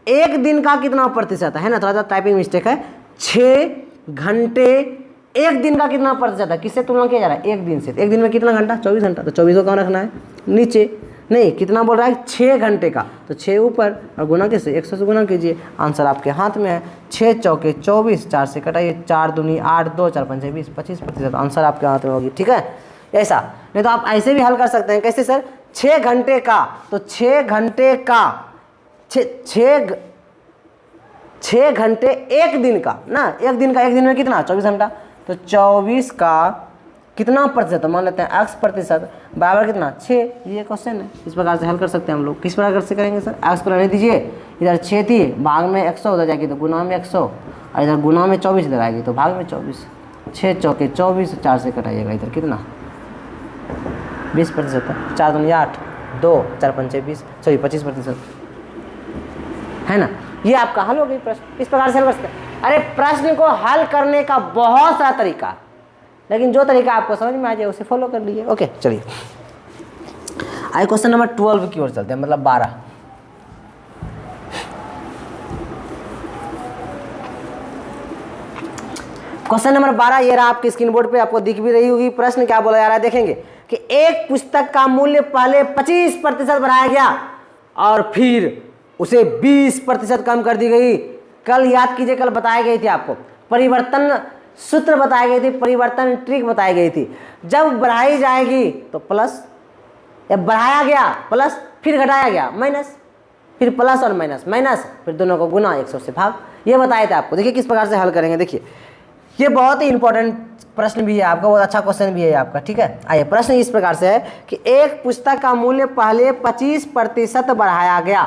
एक दिन का कितना प्रतिशत है ना, थोड़ा सा टाइपिंग मिस्टेक है। 6 घंटे एक दिन का कितना प्रतिशत है, किससे तुलना किया जा रहा है, एक दिन से। एक दिन में कितना घंटा, 24 घंटा, तो 24 को कहाँ रखना है, नीचे। नहीं, कितना बोल रहा है, 6 घंटे का, तो 6 ऊपर और गुना कैसे, 100 से गुना कीजिए, आंसर आपके हाथ में है। 6 चौके 24, 4 से कटाइए, 4 दूनी 8, 2 4 5 20, 25%, आंसर आपके हाथ में होगी, ठीक है। ऐसा नहीं तो आप ऐसे भी हल कर सकते हैं, कैसे सर, 6 घंटे का, तो 6 घंटे का 6 घंटे एक दिन का ना, एक दिन में कितना, 24 घंटा, तो 24 का कितना प्रतिशत, तो मान लेते हैं x प्रतिशत बराबर कितना, 6। ये क्वेश्चन है, इस प्रकार से हल कर सकते हैं हम लोग। किस प्रकार से करेंगे सर, x को रहने दीजिए, इधर 6 थी, भाग में 100 उधर जाएगी तो गुना में 100, और इधर गुना में 24 इधर आएगी तो भाग में 24। 6 चौके 24, 4 से कटाइएगा, इधर कितना 20% है, 4 दूनी 8, 2 4 5 20, सॉरी 25% है ना। ये आपका हल हो गई प्रश्न, इस प्रकार से हल कर सकते हैं। अरे प्रश्न को हल करने का बहुत सारा तरीका, लेकिन जो तरीका आपको समझ में आ जाए उसे फॉलो कर लीजिए। ओके चलिए आइए क्वेश्चन नंबर 12 की ओर चलते हैं मतलब 12। क्वेश्चन नंबर 12 ये रहा आपके स्क्रीन बोर्ड पे, आपको दिख भी रही होगी। प्रश्न क्या बोला जा रहा है देखेंगे कि एक पुस्तक का मूल्य पहले 25% बढ़ाया गया और फिर उसे 20% कम कर दी गई। कल याद कीजिए, कल बताई गई थी आपको, परिवर्तन सूत्र बताई गई थी, परिवर्तन ट्रिक बताई गई थी। जब बढ़ाई जाएगी तो प्लस, या बढ़ाया गया प्लस, फिर घटाया गया माइनस, फिर प्लस और माइनस, माइनस फिर दोनों को गुना, 100 से भाग, ये बताए थे आपको। देखिए किस प्रकार से हल करेंगे। देखिए ये बहुत ही इंपॉर्टेंट प्रश्न भी है आपका, बहुत अच्छा क्वेश्चन भी है आपका, ठीक है। आइए प्रश्न इस प्रकार से है कि एक पुस्तक का मूल्य पहले 25% बढ़ाया गया,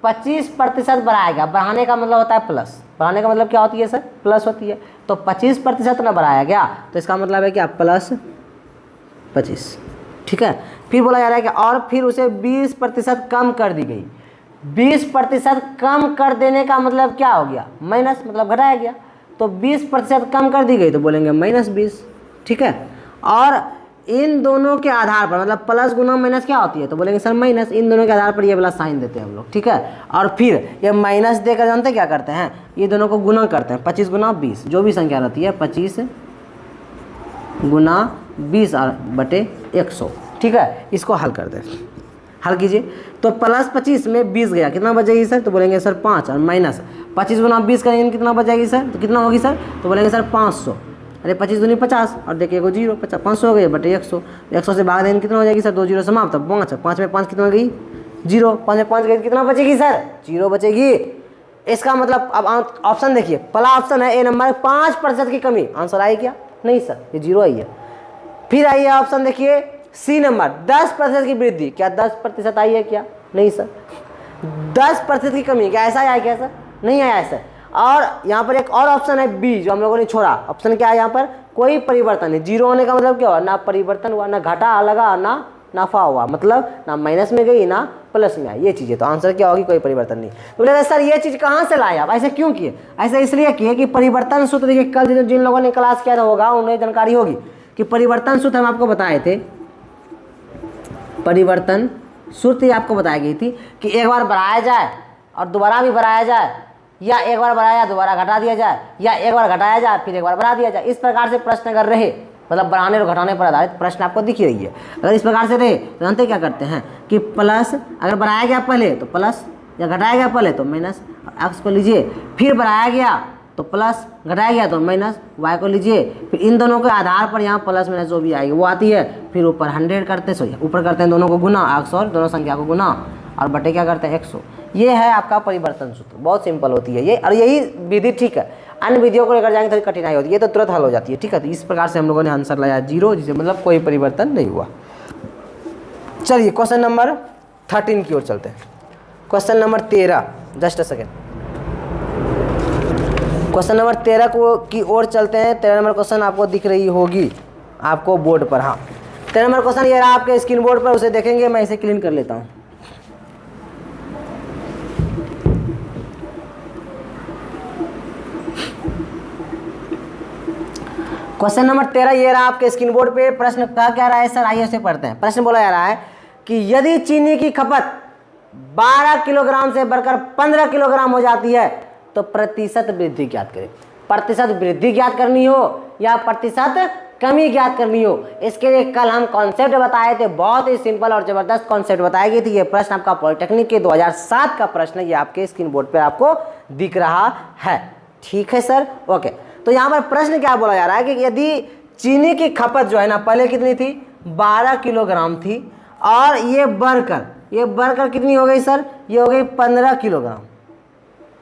25% बढ़ाया गया, बढ़ाने का मतलब होता है प्लस, बढ़ाने का मतलब क्या होती है सर, प्लस होती है। तो 25% ना बढ़ाया गया तो इसका मतलब है क्या, प्लस 25, ठीक है। फिर बोला जा रहा है कि और फिर उसे 20% कम कर दी गई। 20% कम कर देने का मतलब क्या हो गया, माइनस, मतलब घटाया गया। तो 20% कम कर दी गई तो बोलेंगे -20, ठीक है। और इन दोनों के आधार पर, मतलब प्लस गुना माइनस क्या होती है, तो बोलेंगे सर माइनस, इन दोनों के आधार पर ये वाला साइन देते हैं हम लोग, ठीक है। और फिर ये माइनस देकर जानते क्या करते हैं, ये दोनों को गुना करते हैं, 25 गुना 20, जो भी संख्या रहती है 25 गुना 20 बटे 100, ठीक है। इसको हल कर दें, हल कीजिए। तो प्लस 25 में 20 गया, कितना बचेगी सर, तो बोलेंगे सर 5, और माइनस 25 गुना 20 करेंगे कितना बचेगी सर, तो कितना होगी सर, तो बोलेंगे सर 500। अरे 25 दूनी 50 और देखिए को 0, 50 500 हो गई बटे 100, 100 से भाग देंगे कितना हो जाएगी सर, 2 0 समाप्त, 5, 5 में 5 कितना गई 0, 5 में 5 गई कितना बचेगी सर, 0 बचेगी। इसका मतलब अब ऑप्शन देखिए, पहला ऑप्शन है ए नंबर, 5% की कमी, आंसर आई क्या, नहीं सर ये 0 आई है। फिर आइए ऑप्शन देखिए सी नंबर, 10% की वृद्धि, क्या 10% आई है क्या, नहीं सर। 10% की कमी, क्या ऐसा आया क्या सर, नहीं आया सर। और यहाँ पर एक और ऑप्शन है बी जो हम लोगों ने छोड़ा, ऑप्शन क्या है यहाँ पर, कोई परिवर्तन नहीं। 0 होने का मतलब क्या हुआ, ना परिवर्तन हुआ, ना घटा लगा, ना नफा हुआ, मतलब ना माइनस में गई ना प्लस में आई, ये चीज़ें। तो आंसर क्या होगी, कोई परिवर्तन नहीं। तो बोले सर ये चीज़ कहाँ से लाए आप, ऐसे क्यों किए, ऐसे इसलिए किए कि परिवर्तन सूत्र, देखिए कल जिन लोगों ने क्लास किया होगा उन्हें जानकारी होगी कि परिवर्तन सूत्र हम आपको बताए थे, परिवर्तन सूत्र आपको बताई गई थी कि एक बार बढ़ाया जाए और दोबारा भी बढ़ाया जाए, या एक बार बढ़ाया दोबारा घटा दिया जाए, या एक बार घटाया जाए फिर एक बार बढ़ा दिया जाए। इस प्रकार से प्रश्न अगर रहे मतलब बढ़ाने और घटाने पर आधारित प्रश्न आपको दिख रही है। अगर इस प्रकार से रहे तो जानते क्या करते हैं कि प्लस, अगर बढ़ाया गया पहले तो प्लस, या घटाया गया पहले तो माइनस, एक्स को लीजिए, फिर बढ़ाया गया तो प्लस, घटाया गया तो माइनस, वाई को लीजिए, फिर इन दोनों के आधार पर यहाँ प्लस माइनस जो भी आएगी वो आती है, फिर ऊपर 100 करते, ऊपर करते हैं दोनों को गुना, एक्स और दोनों संख्या को गुना, और बटे क्या करते हैं 100। ये है आपका परिवर्तन सूत्र, बहुत सिंपल होती है ये, और यही विधि ठीक है। अन्य विधियों को लेकर जाएंगे थोड़ी कठिनाई होती है, ये तो तुरंत हल हो जाती है, ठीक है। तो इस प्रकार से हम लोगों ने आंसर लाया 0, जिसे मतलब कोई परिवर्तन नहीं हुआ। चलिए क्वेश्चन नंबर 13 की ओर चलते हैं। Question number 13, just a second, question number 13 की ओर चलते हैं। 13 नंबर क्वेश्चन आपको दिख रही होगी आपको बोर्ड पर। हाँ, 13 नंबर क्वेश्चन ये रहा आपके स्क्रीन बोर्ड पर, उसे देखेंगे। मैं इसे क्लीन कर लेता हूँ। क्वेश्चन नंबर 13 ये रहा आपके स्क्रीन बोर्ड पे। प्रश्न क्या रहा है सर, आइए उसे पढ़ते हैं। प्रश्न बोला जा रहा है कि यदि चीनी की खपत 12 किलोग्राम से बढ़कर 15 किलोग्राम हो जाती है तो प्रतिशत वृद्धि ज्ञात करें। प्रतिशत वृद्धि ज्ञात करनी हो या प्रतिशत कमी ज्ञात करनी हो, इसके लिए कल हम कॉन्सेप्ट बताए थे, बहुत ही सिंपल और जबरदस्त कॉन्सेप्ट बताई गई थी। ये प्रश्न आपका पॉलिटेक्निक के 2007 का प्रश्न, ये आपके स्क्रीन बोर्ड पर आपको दिख रहा है। ठीक है सर, ओके। तो यहाँ पर प्रश्न क्या बोला जा रहा है कि यदि चीनी की खपत जो है ना पहले कितनी थी, 12 किलोग्राम थी, और ये बढ़कर कितनी हो गई सर, ये हो गई 15 किलोग्राम।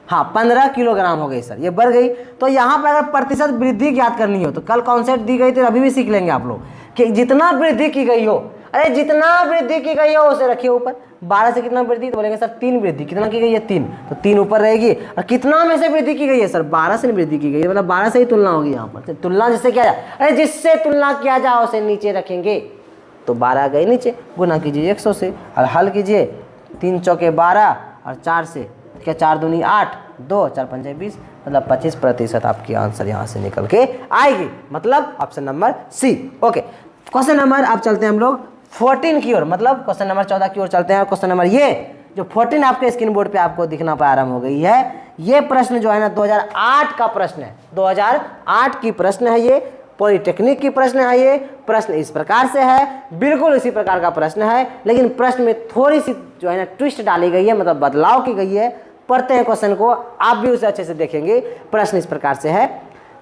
हाँ, 15 किलोग्राम हो गई सर, ये बढ़ गई। तो यहाँ पर अगर प्रतिशत वृद्धि ज्ञात करनी हो तो कल कॉन्सेप्ट दी गई थी, अभी भी सीख लेंगे आप लोग कि जितना वृद्धि की गई हो, अरे जितना वृद्धि की गई हो उसे रखिए ऊपर। 12 से कितना वृद्धि, तो बोलेंगे सर 3 वृद्धि। कितना की गई है, 3, तो 3 ऊपर रहेगी। और कितना में से वृद्धि की गई है सर, 12 से वृद्धि की गई है, मतलब 12 से ही तुलना होगी। यहाँ पर तुलना जिससे किया जाए, अरे जिससे तुलना किया जाए उसे नीचे रखेंगे, तो 12 गई नीचे, गुना कीजिए 100 से, और हल कीजिए 3 चौके 12 और 4 से, क्या 4 दूनी 8, 2 4 5 20, मतलब 25% आपकी आंसर यहाँ से निकल के आएगी, मतलब option number C. Okay, question number अब चलते हैं हम लोग 14 की ओर, मतलब क्वेश्चन नंबर 14 की ओर चलते हैं। क्वेश्चन नंबर ये जो 14 आपके स्क्रीन बोर्ड पे आपको दिखना प्रारंभ हो गई है, ये प्रश्न जो है ना 2008 का प्रश्न है, 2008 की प्रश्न है, ये पॉलिटेक्निक की प्रश्न है। ये प्रश्न इस प्रकार से है, बिल्कुल इसी प्रकार का प्रश्न है, लेकिन प्रश्न में थोड़ी सी जो है ना ट्विस्ट डाली गई है, मतलब बदलाव की गई है। पढ़ते हैं क्वेश्चन को, आप भी उसे अच्छे से देखेंगे। प्रश्न इस प्रकार से है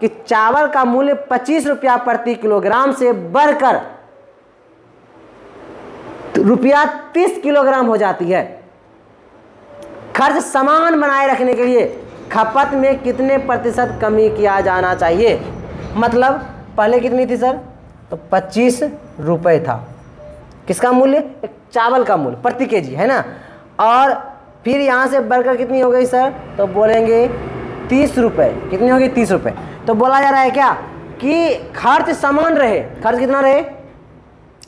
कि चावल का मूल्य 25 रुपया प्रति किलोग्राम से बढ़कर रुपया 30 किलोग्राम हो जाती है। खर्च समान बनाए रखने के लिए खपत में कितने प्रतिशत कमी किया जाना चाहिए। मतलब पहले कितनी थी सर, तो 25 रुपये था किसका मूल्य, चावल का मूल्य प्रति केजी, है ना। और फिर यहाँ से बढ़कर कितनी हो गई सर, तो बोलेंगे 30 रुपये। कितनी होगी, 30 रुपये। तो बोला जा रहा है क्या कि खर्च समान रहे, खर्च कितना रहे,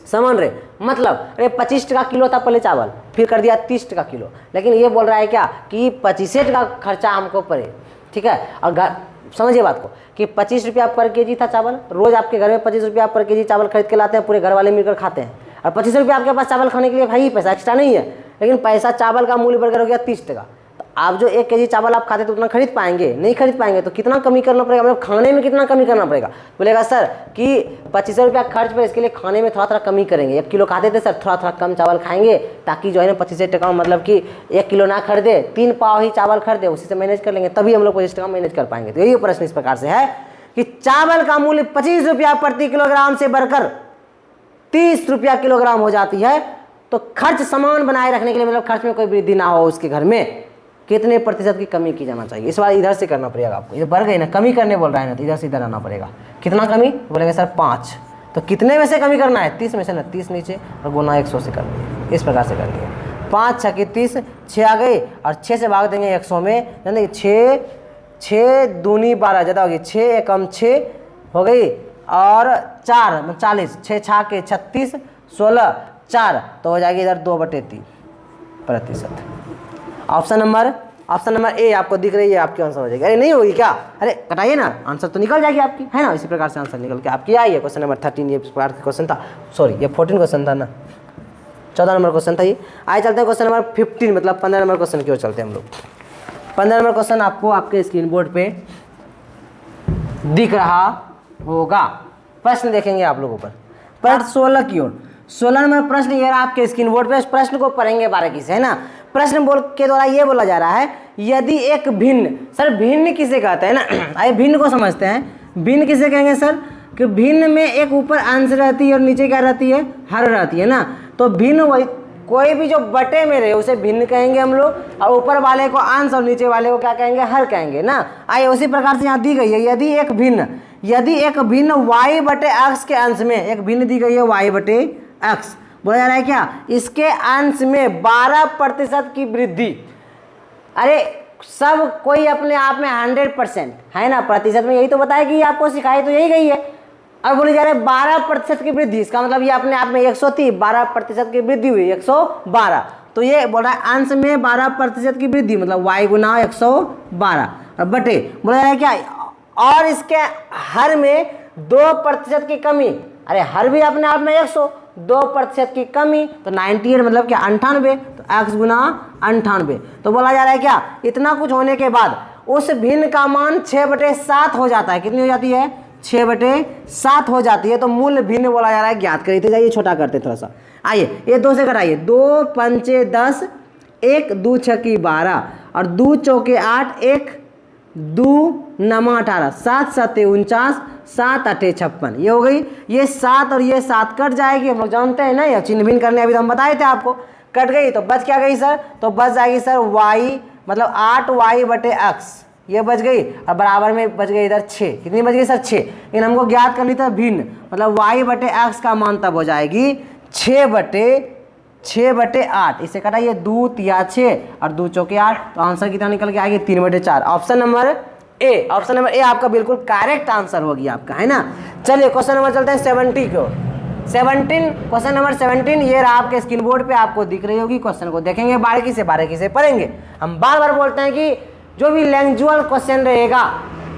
समान रहे। मतलब अरे 25 टका किलो था पहले चावल, फिर कर दिया 30 टका किलो, लेकिन ये बोल रहा है क्या कि 25 टका खर्चा हमको पड़े, ठीक है। और समझिए बात को कि 25 रुपया पर केजी था चावल, रोज आपके घर में 25 रुपया पर केजी चावल खरीद के लाते हैं, पूरे घर वाले मिलकर खाते हैं। और 25 रुपया आपके पास चावल खाने के लिए भाई पैसा एक्स्ट्रा नहीं है, लेकिन पैसा चावल का मूल्य बढ़कर हो गया 30 टका। तो आप जो 1 केजी चावल आप खाते तो उतना खरीद पाएंगे, नहीं खरीद पाएंगे, तो कितना कमी करना पड़ेगा, मतलब खाने में कितना कमी करना पड़ेगा। बोलेगा सर कि 25 रुपया खर्च पर, इसके लिए खाने में थोड़ा थोड़ा कमी करेंगे। 1 किलो खाते थे सर, थोड़ा थोड़ा कम चावल खाएंगे, ताकि जो है ना 25 टका मतलब कि 1 किलो ना खरीदे, 3 पाव ही चावल खरीदे, उसी से मैनेज कर लेंगे, तभी हम लोग 25 टका मैनेज कर पाएंगे। तो यही प्रश्न इस प्रकार से है कि चावल का मूल्य 25 रुपया प्रति किलोग्राम से बढ़कर 30 रुपया किलोग्राम हो जाती है, तो खर्च समान बनाए रखने के लिए, मतलब खर्च में कोई वृद्धि ना हो उसके घर में, कितने प्रतिशत की कमी की जाना चाहिए। इस बार इधर से करना पड़ेगा आपको, इधर बढ़ गई ना, कमी करने बोल रहा है ना, तो इधर से इधर आना पड़ेगा। कितना कमी, बोलेंगे सर 5, तो कितने में से कमी करना है, 30 में से ना, 30 नीचे और गुना 100 से कर दिए, इस प्रकार से कर दिए। 5 6 की 30, 6 आ गई, और 6 से भाग देंगे 100 में, यानी 6 दूनी 12 ज़्यादा होगी, 6 एकम 6 हो गई, और 4 40, 6 6 के 36, 16 4, तो हो जाएगी इधर 2/3%। ऑप्शन नंबर ए आपको दिख रही है, आपकी आंसर हो जाएगी। अरे नहीं होगी क्या, अरे कटाइए ना, आंसर तो निकल जाएगी आपकी, है ना। इसी प्रकार से आंसर निकल के आपकी आई है। क्वेश्चन नंबर 13 ये प्रकार का क्वेश्चन था, सॉरी ये 14 क्वेश्चन था ना, 14 नंबर क्वेश्चन था ये। आइए चलते हैं क्वेश्चन नंबर 15, मतलब 15 नंबर क्वेश्चन की ओर चलते हैं हम लोग। 15 नंबर क्वेश्चन आपको आपके स्क्रीन बोर्ड पे दिख रहा होगा। प्रश्न देखेंगे आप लोगों पर। प्रश्न 16 की ओर 16 नंबर प्रश्न ये रहा आपके स्क्रीन बोर्ड पे। प्रश्न को पढ़ेंगे बारीकी से, है ना। प्रश्न बोल के द्वारा ये बोला जा रहा है, यदि एक भिन्न, सर भिन्न किसे कहते हैं ना, आइए भिन्न को समझते हैं। भिन्न किसे कहेंगे सर, कि भिन्न में एक ऊपर अंश रहती है और नीचे क्या रहती है, हर रहती है ना। तो भिन्न वही कोई भी जो बटे में रहे उसे भिन्न कहेंगे हम लोग, और ऊपर वाले को अंश और नीचे वाले को क्या कहेंगे, हर कहेंगे ना। आइए उसी प्रकार से यहाँ दी गई है, यदि एक भिन्न y बटे x के अंश में, एक भिन्न दी गई है y बटे x, बोला जा रहा है क्या, इसके अंश में 12% की वृद्धि। अरे सब कोई अपने आप में 100% है ना, प्रतिशत में यही तो बताया कि आपको सिखाई तो यही गई है। अब बोले जा रहे 12% की वृद्धि, इसका मतलब ये अपने आप में 100 थी, 12% की वृद्धि हुई 112। तो ये बोल रहा है अंश में 12% की वृद्धि, मतलब y गुना 112 और बटे बोला जा रहा है क्या, और इसके हर में 2% की कमी। अरे हर भी अपने आप में 100, 2% की कमी तो 98 मतलब क्या 98, तो x गुना 98। तो बोला जा रहा है क्या, इतना कुछ होने के बाद उस भिन्न का मान 6/7 हो जाता है। कितनी हो जाती है, 6/7 हो जाती है। तो मूल भिन्न बोला जा रहा है ज्ञात करिए। जाइए छोटा करते थोड़ा सा, आइए ये 2 से घटाइए, 2 पंचे 10, 1 2 छक्की 12 और 2 चौके 8, 1 2 नमा 18, 7 7 49, 7 8 56। ये हो गई, ये 7 और ये 7 कट जाएगी, हम लोग जानते हैं ना, ये चिन्ह भिन्न करने अभी तो हम बताए थे आपको। कट गई तो बच क्या गई सर, तो बच जाएगी सर y, मतलब 8y बटे x, ये बच गई, और बराबर में बच गई इधर 6। कितनी बच गई सर, 6। लेकिन हमको ज्ञात करनी था भिन्न, मतलब y बटे x का मान तब हो जाएगी 6/8। इसे कटाइए, 2 तिया 6 और 2 चौके 8, तो आंसर कितना निकल के आएगी 3/4। Option number A, option number A आपका बिल्कुल करेक्ट आंसर होगी आपका, है ना। चलिए क्वेश्चन नंबर चलते हैं 70 को। 17, क्वेश्चन नंबर 17 ये रहा आपके स्क्रीन बोर्ड पे, आपको दिख रही होगी। क्वेश्चन को देखेंगे बारीकी से पढ़ेंगे। हम बार बार बोलते हैं कि जो भी लैंग्वेजुअल क्वेश्चन रहेगा,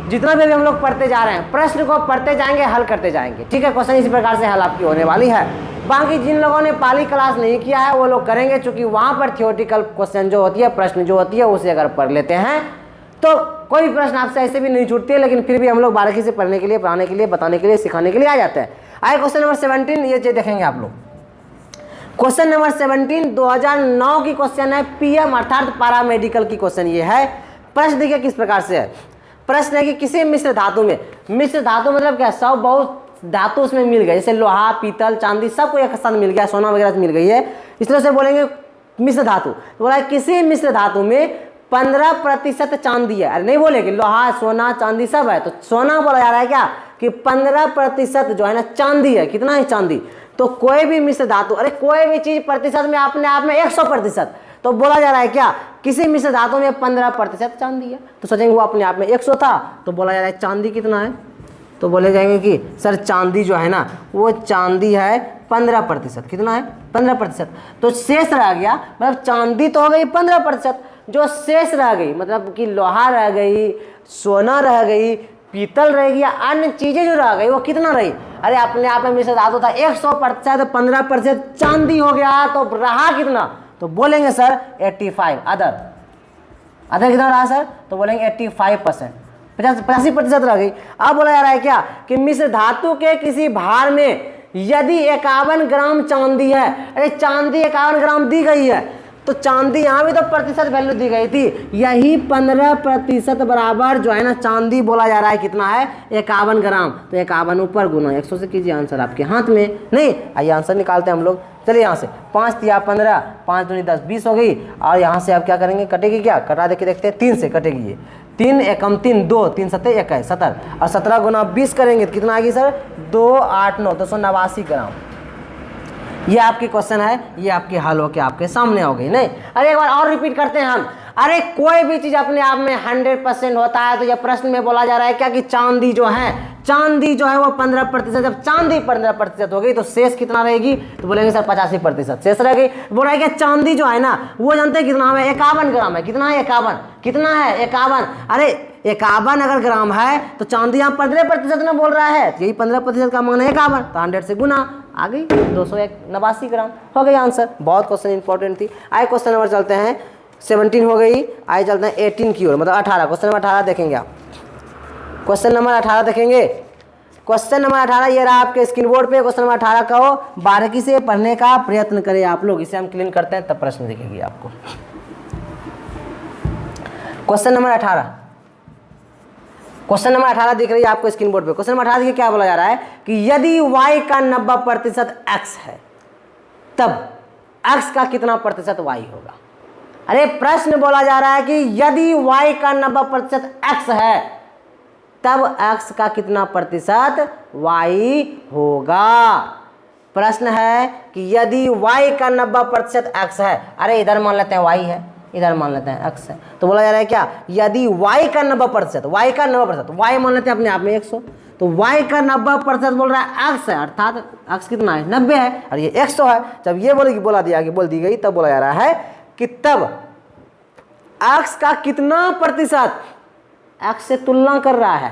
जितना भी हम लोग पढ़ते जा रहे हैं, प्रश्न को पढ़ते जाएंगे, हल करते जाएंगे, ठीक है। क्वेश्चन इसी प्रकार से हल आपकी होने वाली है। बाकी जिन लोगों ने पाली क्लास नहीं किया है वो लोग करेंगे, चूंकि वहां पर थियोरेटिकल क्वेश्चन जो होती है, प्रश्न जो होती है, उसे अगर पढ़ लेते हैं तो कोई प्रश्न आपसे ऐसे भी नहीं छूटती है। लेकिन फिर भी हम लोग बारीकी से पढ़ने के लिए, पढ़ाने के लिए, बताने के लिए, सिखाने के लिए आ जाते हैं। आए क्वेश्चन नंबर 17, ये देखेंगे आप लोग। क्वेश्चन नंबर 17 2009 की क्वेश्चन है, पीएम अर्थात पैरामेडिकल की क्वेश्चन ये है। प्रश्न देखिए किस प्रकार से है। प्रश्न है कि किसी मिश्र धातु में, मिश्र धातु मतलब क्या, सब बहुत धातु उसमें मिल गए, जैसे लोहा, पीतल, चांदी, सबको एक साथ मिल गया, सोना वगैरह मिल गई है, इस तरह से बोलेंगे मिश्र धातु। तो बोला किसी मिश्र धातु में 15% चांदी है। अरे नहीं बोले कि लोहा, सोना, चांदी सब है, तो सोना बोला जा रहा है क्या, कि 15% जो है ना चांदी है। कितना है चांदी, तो कोई भी मिश्र धातु, अरे कोई भी चीज प्रतिशत में अपने आप में 100%, तो बोला जा रहा है क्या, किसी मिश्र धातु में 15% चांदी है। तो सोचेंगे वो अपने आप में 100 था, तो बोला जा रहा है चांदी कितना है, तो बोले जाएंगे कि सर चांदी जो है ना, वो चांदी है 15%। कितना है, 15%। तो शेष रह गया, मतलब चांदी तो हो गई 15%, जो शेष रह गई मतलब कि लोहा रह गई, सोना रह गई, पीतल रह गया, अन्य चीजें जो रह गई वो कितना रही, अरे अपने आप में मिश्र धातु था 100%, 15% चांदी हो गया, तो रहा कितना, तो बोलेंगे सर 85। अदर कितना रहा सर, तो बोलेंगे 85%, 85% रह गई। अब बोला जा रहा है क्या, कि मिश्र धातु के किसी भार में यदि 51 ग्राम चांदी है, अरे चांदी 51 ग्राम दी गई है, तो चांदी यहाँ भी तो प्रतिशत वैल्यू दी गई थी, यही 15% बराबर जो है ना चांदी बोला जा रहा है कितना है, 51 ग्राम। तो 51 ऊपर गुना 100 से कीजिए, आंसर आपके हाथ में नहीं। आइए आंसर निकालते हैं हम लोग। चलिए यहाँ से 5 तिया 15, 5 दूनी 10, 20 हो गई। और यहाँ से आप क्या करेंगे, कटेगी क्या, कटा देके देखते हैं, 3 से कटेगी ये, 3 एकम 3 2, 3 सत्ते 21, 17 और 17 गुना 20 करेंगे तो कितना आएगी सर, 2 8 9, 289 ग्राम। ये आपकी क्वेश्चन है, ये आपकी हल होके आपके सामने हो गई। नहीं, अरे एक बार और रिपीट करते हैं हम। अरे कोई भी चीज अपने आप में 100% होता है, तो ये प्रश्न में बोला जा रहा है क्या, कि चांदी जो है वो 15%, जब चांदी 15% हो गई तो शेष कितना रहेगी, तो बोलेंगे सर 85% शेष रह गई। बोल रहा है कि चांदी जो है ना, वो जानते हैं कितना है, 51 ग्राम है। कितना है, 51, कितना है 51। अरे 51 अगर ग्राम है तो चांदी यहाँ 15% में बोल रहा है, यही 15% का मान है 51, तो 100 से गुना आ गई, 289 ग्राम हो गई आंसर। बहुत क्वेश्चन इंपॉर्टेंट थी। आए क्वेश्चन नंबर चलते हैं, 17 हो गई, आए चलते हैं 18 की ओर, मतलब 18। क्वेश्चन नंबर 18 देखेंगे आप, क्वेश्चन नंबर 18 देखेंगे। क्वेश्चन नंबर 18 ये रहा आपके स्क्रीन बोर्ड पे। क्वेश्चन नंबर 18 का हो बारीकी से पढ़ने का प्रयत्न करें आप लोग। इसे हम क्लीन करते हैं तब प्रश्न दिखेगी आपको। क्वेश्चन नंबर 18, क्वेश्चन नंबर 18 दिख रही है आपको स्क्रीन बोर्ड पे। क्वेश्चन नंबर 18 देखिए क्या बोला जा रहा है कि यदि y का 90% x है तब x का कितना प्रतिशत y होगा। अरे प्रश्न बोला जा रहा है कि यदि y का 90% x है तब x का कितना प्रतिशत y होगा। प्रश्न है कि यदि y का 90% x है, अरे इधर मान लेते हैं y है, इधर मान लेते हैं x है, तो बोला जा रहा है क्या यदि y का 90%, y का 90%, y मान लेते हैं अपने आप में 100, तो y का 90% बोल रहा है x है, अर्थात x कितना है 90 है और ये 100 है। जब ये बोल दी गई तब बोला जा रहा है कि तब x का कितना प्रतिशत x से तुलना कर रहा है।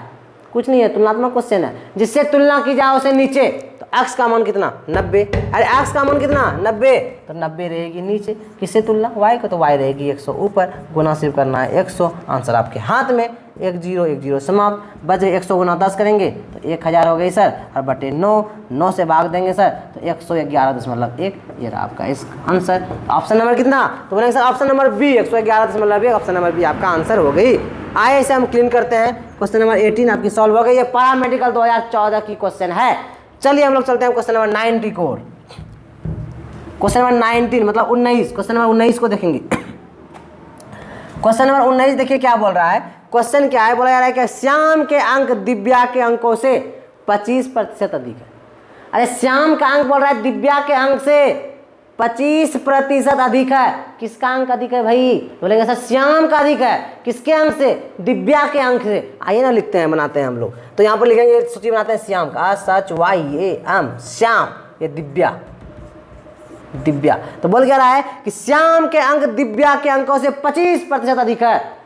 कुछ नहीं है, तुलनात्मक क्वेश्चन है, जिससे तुलना की जाए उसे नीचे, तो x का मान कितना 90, अरे x का मान कितना 90, तो 90 रहेगी नीचे, किससे तुलना y को, तो y रहेगी 100 ऊपर, गुना सिर्फ करना है 100। आंसर आपके हाथ में, 1 0 1 0 समाप्त। बचे 100 गुना 10 करेंगे तो 1000 हो गई सर, और बटे 9 से भाग देंगे सर तो 111.1, ये रहा आपका इस आंसर। ऑप्शन नंबर कितना, तो बोलेंगे sir option number B 111.1, option number B आपका आंसर हो गई। आइए इसे हम क्लीन करते हैं। क्वेश्चन नंबर 18 आपकी सॉल्व हो गई। ये पैरामेडिकल 2014 की क्वेश्चन है। चलिए हम लोग चलते हैं क्वेश्चन नंबर 90 को। क्वेश्चन नंबर 19 मतलब 19, क्वेश्चन नंबर 19 को देखेंगे। क्वेश्चन नंबर 19 देखिए क्या बोल रहा है। क्वेश्चन क्या है, बोला जा रहा है कि श्याम के अंक दिव्या के अंकों से 25% अधिक है। अरे श्याम का अंक बोल रहा है दिव्या के अंक से 25% अधिक है। किसका अंक अधिक है भाई, बोलेंगे सर श्याम का अधिक है, किसके अंक से, दिव्या के अंक से। आइए ना लिखते हैं, बनाते हैं हम लोग, तो यहाँ पर लिखेंगे सूची बनाते हैं श्याम का, SHYAM श्याम, ये दिव्या, दिव्या। तो बोल क्या रहा है कि श्याम के अंक दिव्या के अंकों से 25% अधिक है।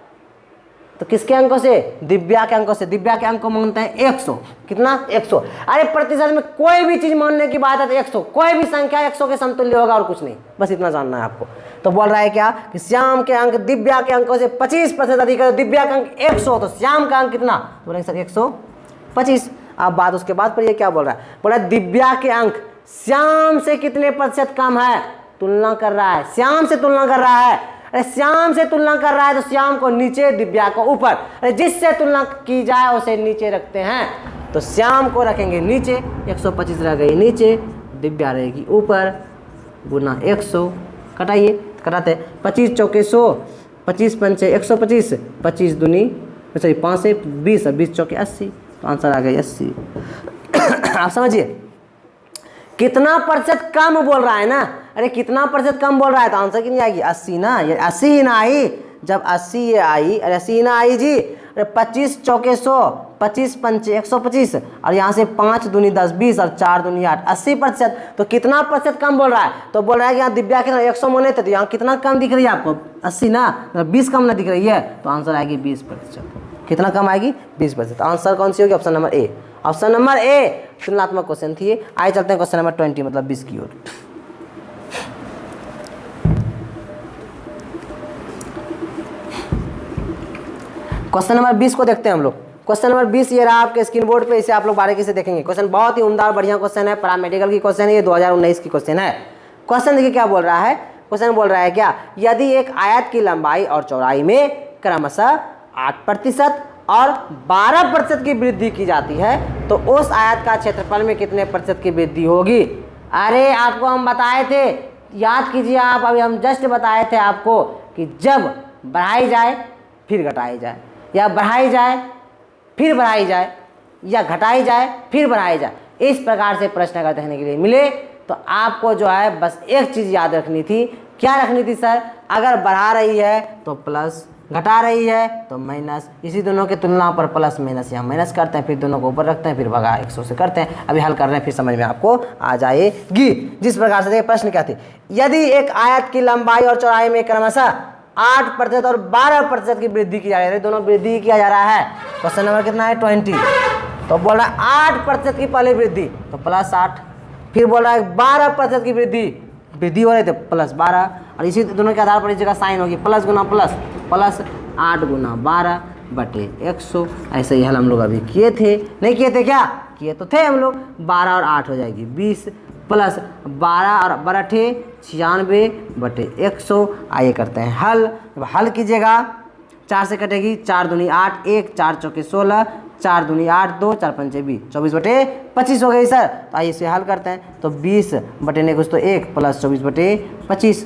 तो किसके अंकों से, दिव्या के अंकों से। दिव्या के अंक को मानते हैं 100, कितना 100। अरे प्रतिशत में कोई भी चीज मानने की बात है तो 100, कोई भी संख्या 100 के समतुल्य होगा और कुछ नहीं, बस इतना जानना है आपको। तो बोल रहा है क्या कि श्याम के अंक दिव्या के अंकों से 25% अधिक है। दिव्या का अंक 100, तो श्याम का अंक कितना, बोलेंगे सर 125। अब बात उसके बाद पर ये क्या बोल रहा है, बोला दिव्या के अंक श्याम से कितने प्रतिशत कम है, तुलना कर रहा है, श्याम से तुलना कर रहा है। अरे श्याम से तुलना कर रहा है तो श्याम को नीचे, दिव्या को ऊपर। अरे जिससे तुलना की जाए उसे नीचे रखते हैं, तो श्याम को रखेंगे नीचे, 125 रह गई नीचे, दिव्या रहेगी ऊपर, गुना 100, कटाइए, कटाते 25 चौके 100, 25 पंचे 125, 25 दूनी सॉरी 5 से 20, 20 चौके 80, तो आंसर आ गई 80। आप समझिए कितना प्रतिशत कम बोल रहा है ना। अरे कितना प्रतिशत कम बोल रहा है तो आंसर कितनी आएगी, 80 ना, ये 80 ही ना आई। जब 80 ये आई, अरे 80 ना आई जी। अरे 25 चौके 100, 25 पंचे 125, और यहाँ से 5 दूनी 10, 20 और 4 दूनी 8, 80%। तो कितना प्रतिशत कम बोल रहा है, तो बोल रहा है कि यहाँ दिव्या के 100 माने थे तो यहाँ कितना कम दिख रही है आपको, 80 ना, 20 कम ना दिख रही है, तो आंसर आएगी 20%। कितना कम आएगी, 20%। आंसर कौन सी होगी, option number A. Option number A तुलनात्मक क्वेश्चन थी। आइए चलते हैं क्वेश्चन नंबर 20 मतलब 20 की ओर। क्वेश्चन नंबर 20 को देखते हैं हम लोग। क्वेश्चन नंबर 20 ये रहा आपके स्क्रीन बोर्ड पे, इसे आप लोग बारीकी से देखेंगे। क्वेश्चन बहुत ही उम्दा और बढ़िया क्वेश्चन है, पैरामेडिकल की क्वेश्चन है, ये 2019 की क्वेश्चन है। क्वेश्चन देखिए क्या बोल रहा है। क्वेश्चन बोल रहा है क्या, यदि एक आयत की लंबाई और चौड़ाई में क्रमशः 8% और 12% की वृद्धि की जाती है तो उस आयत का क्षेत्रफल में कितने प्रतिशत की वृद्धि होगी। अरे आपको हम बताए थे, याद कीजिए आप, अभी हम जस्ट बताए थे आपको कि जब बढ़ाई जाए फिर घटाई जाए, या बढ़ाई जाए फिर बढ़ाई जाए, या घटाई जाए फिर बढ़ाई जाए, इस प्रकार से प्रश्न अगर देखने के लिए मिले तो आपको जो है बस एक चीज़ याद रखनी थी। क्या रखनी थी सर, अगर बढ़ा रही है तो प्लस, घटा रही है तो माइनस, इसी दोनों के तुलना पर प्लस माइनस या माइनस करते हैं, फिर दोनों को ऊपर रखते हैं, फिर भगा 100 से करते हैं। अभी हल कर रहे हैं, फिर समझ में आपको आ जाएगी। जिस प्रकार से देखिए प्रश्न क्या थी, यदि एक आयत की लंबाई और चौड़ाई में क्रमशः 8% और 12% की वृद्धि की जा रही है, दोनों वृद्धि किया जा रहा है। क्वेश्चन नंबर कितना है 20, तो बोल रहा है 8% की पहले वृद्धि तो प्लस 8, फिर बोल रहा है 12% की वृद्धि हो रही थी प्लस 12, और इसी दोनों के आधार पर इस जगह साइन होगी, प्लस गुना प्लस, प्लस 8 गुना 12 बटे 100। ऐसे ही हल हम लोग अभी किए थे, नहीं किए थे क्या, किए तो थे हम लोग। 12 और 8 हो जाएगी 20 प्लस 12 और 12 96/100। आइए करते हैं हल। अब हल कीजिएगा 4 से कटेगी, 4 दूनी 8, 1 4 चौके 16, 4 दूनी 8, 2 4 पंचे 20, 24/25 हो गई सर। तो आइए इसे हल करते हैं। तो 20 बटे ने कुछ तो 1 प्लस 24/25,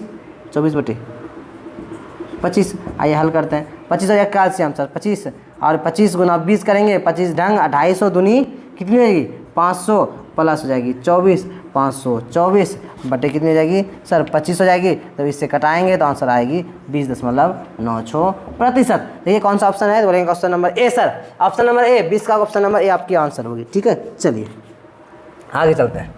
24/25। आइए हल करते हैं। 25 हो जाएगा कैल्शियम सर 25, और 25 गुना 20 करेंगे, 25 ढंग 250 दूनी कितनी हो जाएगी 500 प्लस हो जाएगी 24, 524 बटे कितनी हो जाएगी सर 25 हो जाएगी। तो इससे कटाएंगे तो आंसर आएगी 20.96%। देखिए कौन सा ऑप्शन है, तो बोलेंगे option number A sir. Option number A, 20 का ऑप्शन नंबर ए आपकी आंसर होगी। ठीक है, चलिए आगे चलते हैं।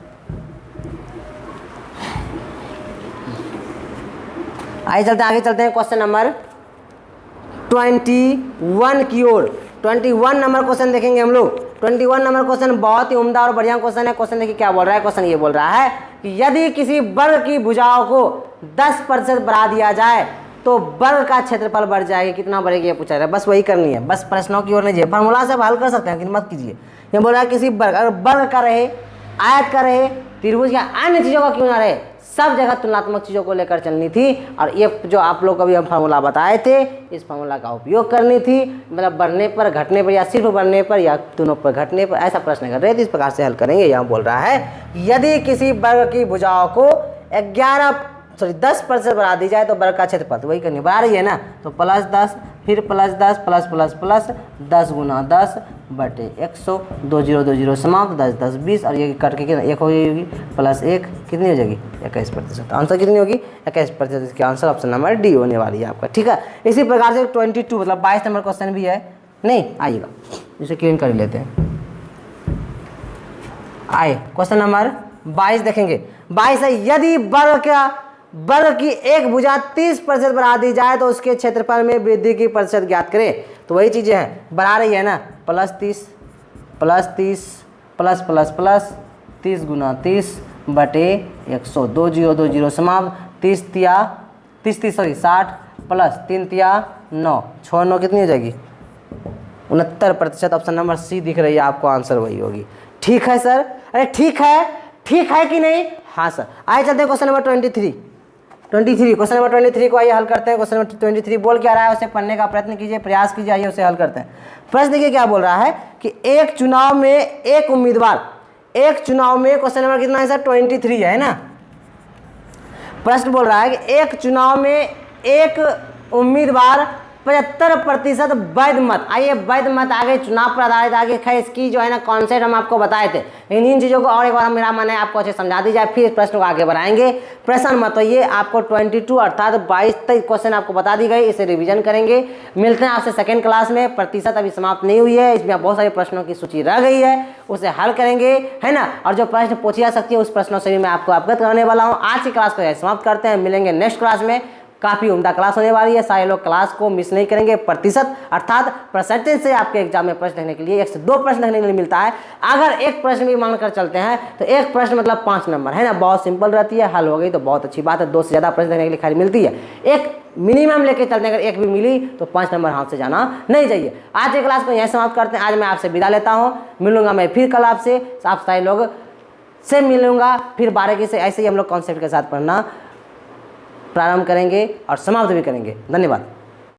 आगे चलते हैं क्वेश्चन नंबर 21 की ओर। 21 नंबर क्वेश्चन देखेंगे हम लोग। 21 नंबर क्वेश्चन बहुत ही उम्दा और बढ़िया क्वेश्चन है। क्वेश्चन देखिए क्या बोल रहा है। क्वेश्चन ये बोल रहा है कि यदि किसी वर्ग की भुजाओं को 10% बढ़ा दिया जाए तो वर्ग का क्षेत्रफल बढ़ जाएगा। कितना बढ़ेगा ये पूछा रहा है, बस वही करनी है, बस प्रश्नों की ओर नहीं जाइए। फॉर्मूला से आप हल कर सकते हैं लेकिन मत कीजिए। ये बोल रहा है किसी वर्ग, अगर वर्ग का रहे, आयत का रहे, त्रिभुज या अन्य चीज़ों का क्यों ना रहे, सब जगह तुलनात्मक चीज़ों को लेकर चलनी थी। और ये जो आप लोग अभी हम फार्मूला बताए थे, इस फार्मूला का उपयोग करनी थी। मतलब बढ़ने पर, घटने पर, या सिर्फ बढ़ने पर, या दोनों पर घटने पर, ऐसा प्रश्न कर रहे थे। इस प्रकार से हल करेंगे। यहाँ बोल रहा है यदि किसी वर्ग की भुजाओं को 10% बढ़ा दी जाए तो वर्ग का क्षेत्रफल, तो वही करनी बढ़ा रही है ना, तो +10 फिर +10 प्लस प्लस प्लस 10 गुना 10 बटे 100, 2 0 2 0 समाप्त, 10 10 20, और ये कट के कितना 1 हो जाएगी, +1 कितनी हो जाएगी 21%। आंसर कितनी होगी 21%। इसकी आंसर ऑप्शन नंबर डी होने वाली है आपका। ठीक है, इसी प्रकार से 22 मतलब 22 नंबर क्वेश्चन भी है। नहीं आइएगा, इसे क्लीन कर लेते हैं। आए क्वेश्चन नंबर 22 देखेंगे। 22 है, यदि वर्ग की एक भुजा 30% बढ़ा दी जाए तो उसके क्षेत्रफल में वृद्धि की प्रतिशत ज्ञात करें। तो वही चीज़ें हैं, बढ़ा रही है ना, +30 प्लस 30 प्लस प्लस प्लस 30 गुना 30 बटे 100, 2 0 2 0 समाप्त, 30 60 प्लस 3 9, 6 9 कितनी हो जाएगी 69%। ऑप्शन नंबर सी दिख रही है आपको, आंसर वही होगी। ठीक है सर, अरे ठीक है कि नहीं, हाँ सर। आइए चलते हैं क्वेश्चन नंबर 23। क्वेश्चन नंबर 23 को आइए हल करते हैं। क्वेश्चन नंबर 23 बोल क्या रहा है, उसे पढ़ने का प्रयत्न कीजिए, प्रयास कीजिए। आइए उसे हल करते हैं। प्रश्न देखिए क्या बोल रहा है कि एक चुनाव में एक उम्मीदवार, क्वेश्चन नंबर कितना है सर 23 है ना। प्रश्न बोल रहा है कि एक चुनाव में एक उम्मीदवार 75% वैध मत, आइए वैध मत आगे चुनाव पर आधारित आगे खैर इसकी जो है ना कॉन्सेप्ट हम आपको बताए थे। इन चीज़ों को और एक बार मेरा मन है आपको अच्छे समझा दी जाए, फिर प्रश्न को आगे बढ़ाएंगे। प्रश्न मत, तो ये आपको 22 अर्थात 22 तक क्वेश्चन आपको बता दी गई, इसे रिवीजन करेंगे। मिलते हैं आपसे सेकेंड क्लास में। प्रतिशत अभी समाप्त नहीं हुई है, इसमें बहुत सारे प्रश्नों की सूची रह गई है, उसे हल करेंगे, है ना। और जो प्रश्न पूछी जा सकती है उस प्रश्नों से भी मैं आपको अवगत कराने वाला हूँ। आज की क्लास को समाप्त करते हैं, मिलेंगे नेक्स्ट क्लास में। काफ़ी उम्दा क्लास होने वाली है, सारे लोग क्लास को मिस नहीं करेंगे। प्रतिशत अर्थात परसेंटेज से आपके एग्जाम में प्रश्न देखने के लिए 1 से 2 प्रश्न देखने के लिए मिलता है। अगर एक प्रश्न भी मांग कर चलते हैं तो एक प्रश्न मतलब 5 नंबर, है ना, बहुत सिंपल रहती है। हल हो गई तो बहुत अच्छी बात है, 2 से ज़्यादा प्रश्न देखने के लिए खाली मिलती है। एक मिनिमम लेके चलते हैं, अगर एक भी मिली तो 5 नंबर हाथ से जाना नहीं चाहिए। आज की क्लास को यहीं समाप्त करते हैं। आज मैं आपसे विदा लेता हूँ, मिलूंगा मैं फिर कल आपसे, आप सारे लोग से मिलूंगा। फिर बारीकी से ऐसे ही हम लोग कॉन्सेप्ट के साथ पढ़ना प्रारंभ करेंगे और समाप्त भी करेंगे। धन्यवाद।